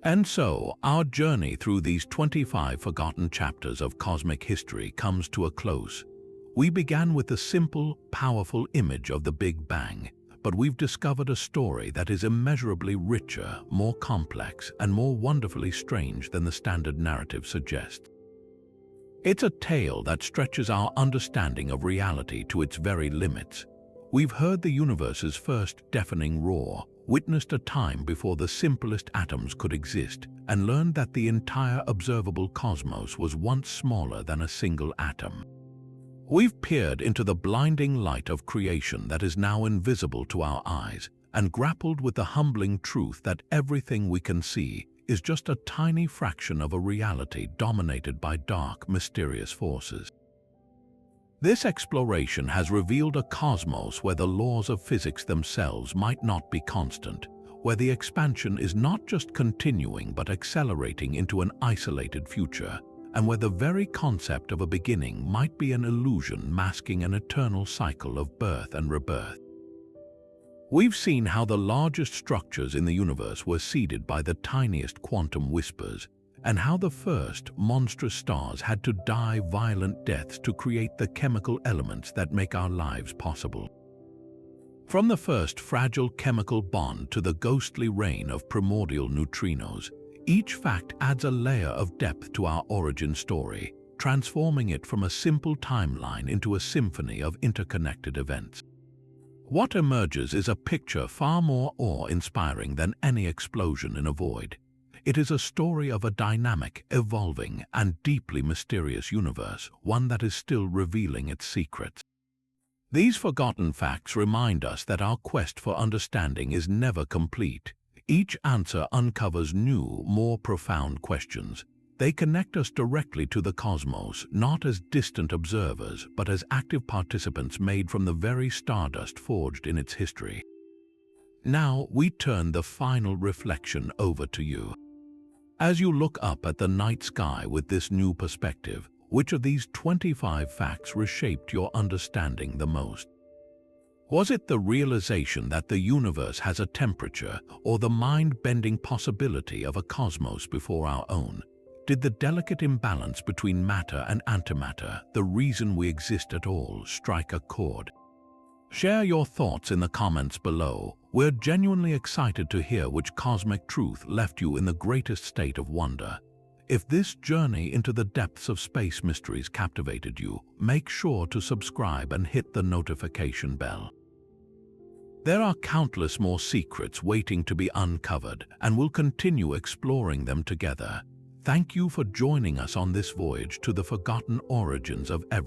And so, our journey through these 25 forgotten chapters of cosmic history comes to a close. We began with the simple, powerful image of the Big Bang, but we've discovered a story that is immeasurably richer, more complex, and more wonderfully strange than the standard narrative suggests. It's a tale that stretches our understanding of reality to its very limits. We've heard the universe's first deafening roar, witnessed a time before the simplest atoms could exist, and learned that the entire observable cosmos was once smaller than a single atom. We've peered into the blinding light of creation that is now invisible to our eyes, and grappled with the humbling truth that everything we can see is just a tiny fraction of a reality dominated by dark, mysterious forces. This exploration has revealed a cosmos where the laws of physics themselves might not be constant, where the expansion is not just continuing but accelerating into an isolated future, and where the very concept of a beginning might be an illusion masking an eternal cycle of birth and rebirth. We've seen how the largest structures in the universe were seeded by the tiniest quantum whispers, and how the first monstrous stars had to die violent deaths to create the chemical elements that make our lives possible. From the first fragile chemical bond to the ghostly rain of primordial neutrinos, each fact adds a layer of depth to our origin story, transforming it from a simple timeline into a symphony of interconnected events. What emerges is a picture far more awe-inspiring than any explosion in a void. It is a story of a dynamic, evolving, and deeply mysterious universe, one that is still revealing its secrets. These forgotten facts remind us that our quest for understanding is never complete. Each answer uncovers new, more profound questions. They connect us directly to the cosmos, not as distant observers, but as active participants made from the very stardust forged in its history. Now we turn the final reflection over to you. As you look up at the night sky with this new perspective, which of these 25 facts reshaped your understanding the most? Was it the realization that the universe has a temperature, or the mind-bending possibility of a cosmos before our own? Did the delicate imbalance between matter and antimatter, the reason we exist at all, strike a chord? Share your thoughts in the comments below. We're genuinely excited to hear which cosmic truth left you in the greatest state of wonder. If this journey into the depths of space mysteries captivated you, make sure to subscribe and hit the notification bell. There are countless more secrets waiting to be uncovered, and we'll continue exploring them together. Thank you for joining us on this voyage to the forgotten origins of everything.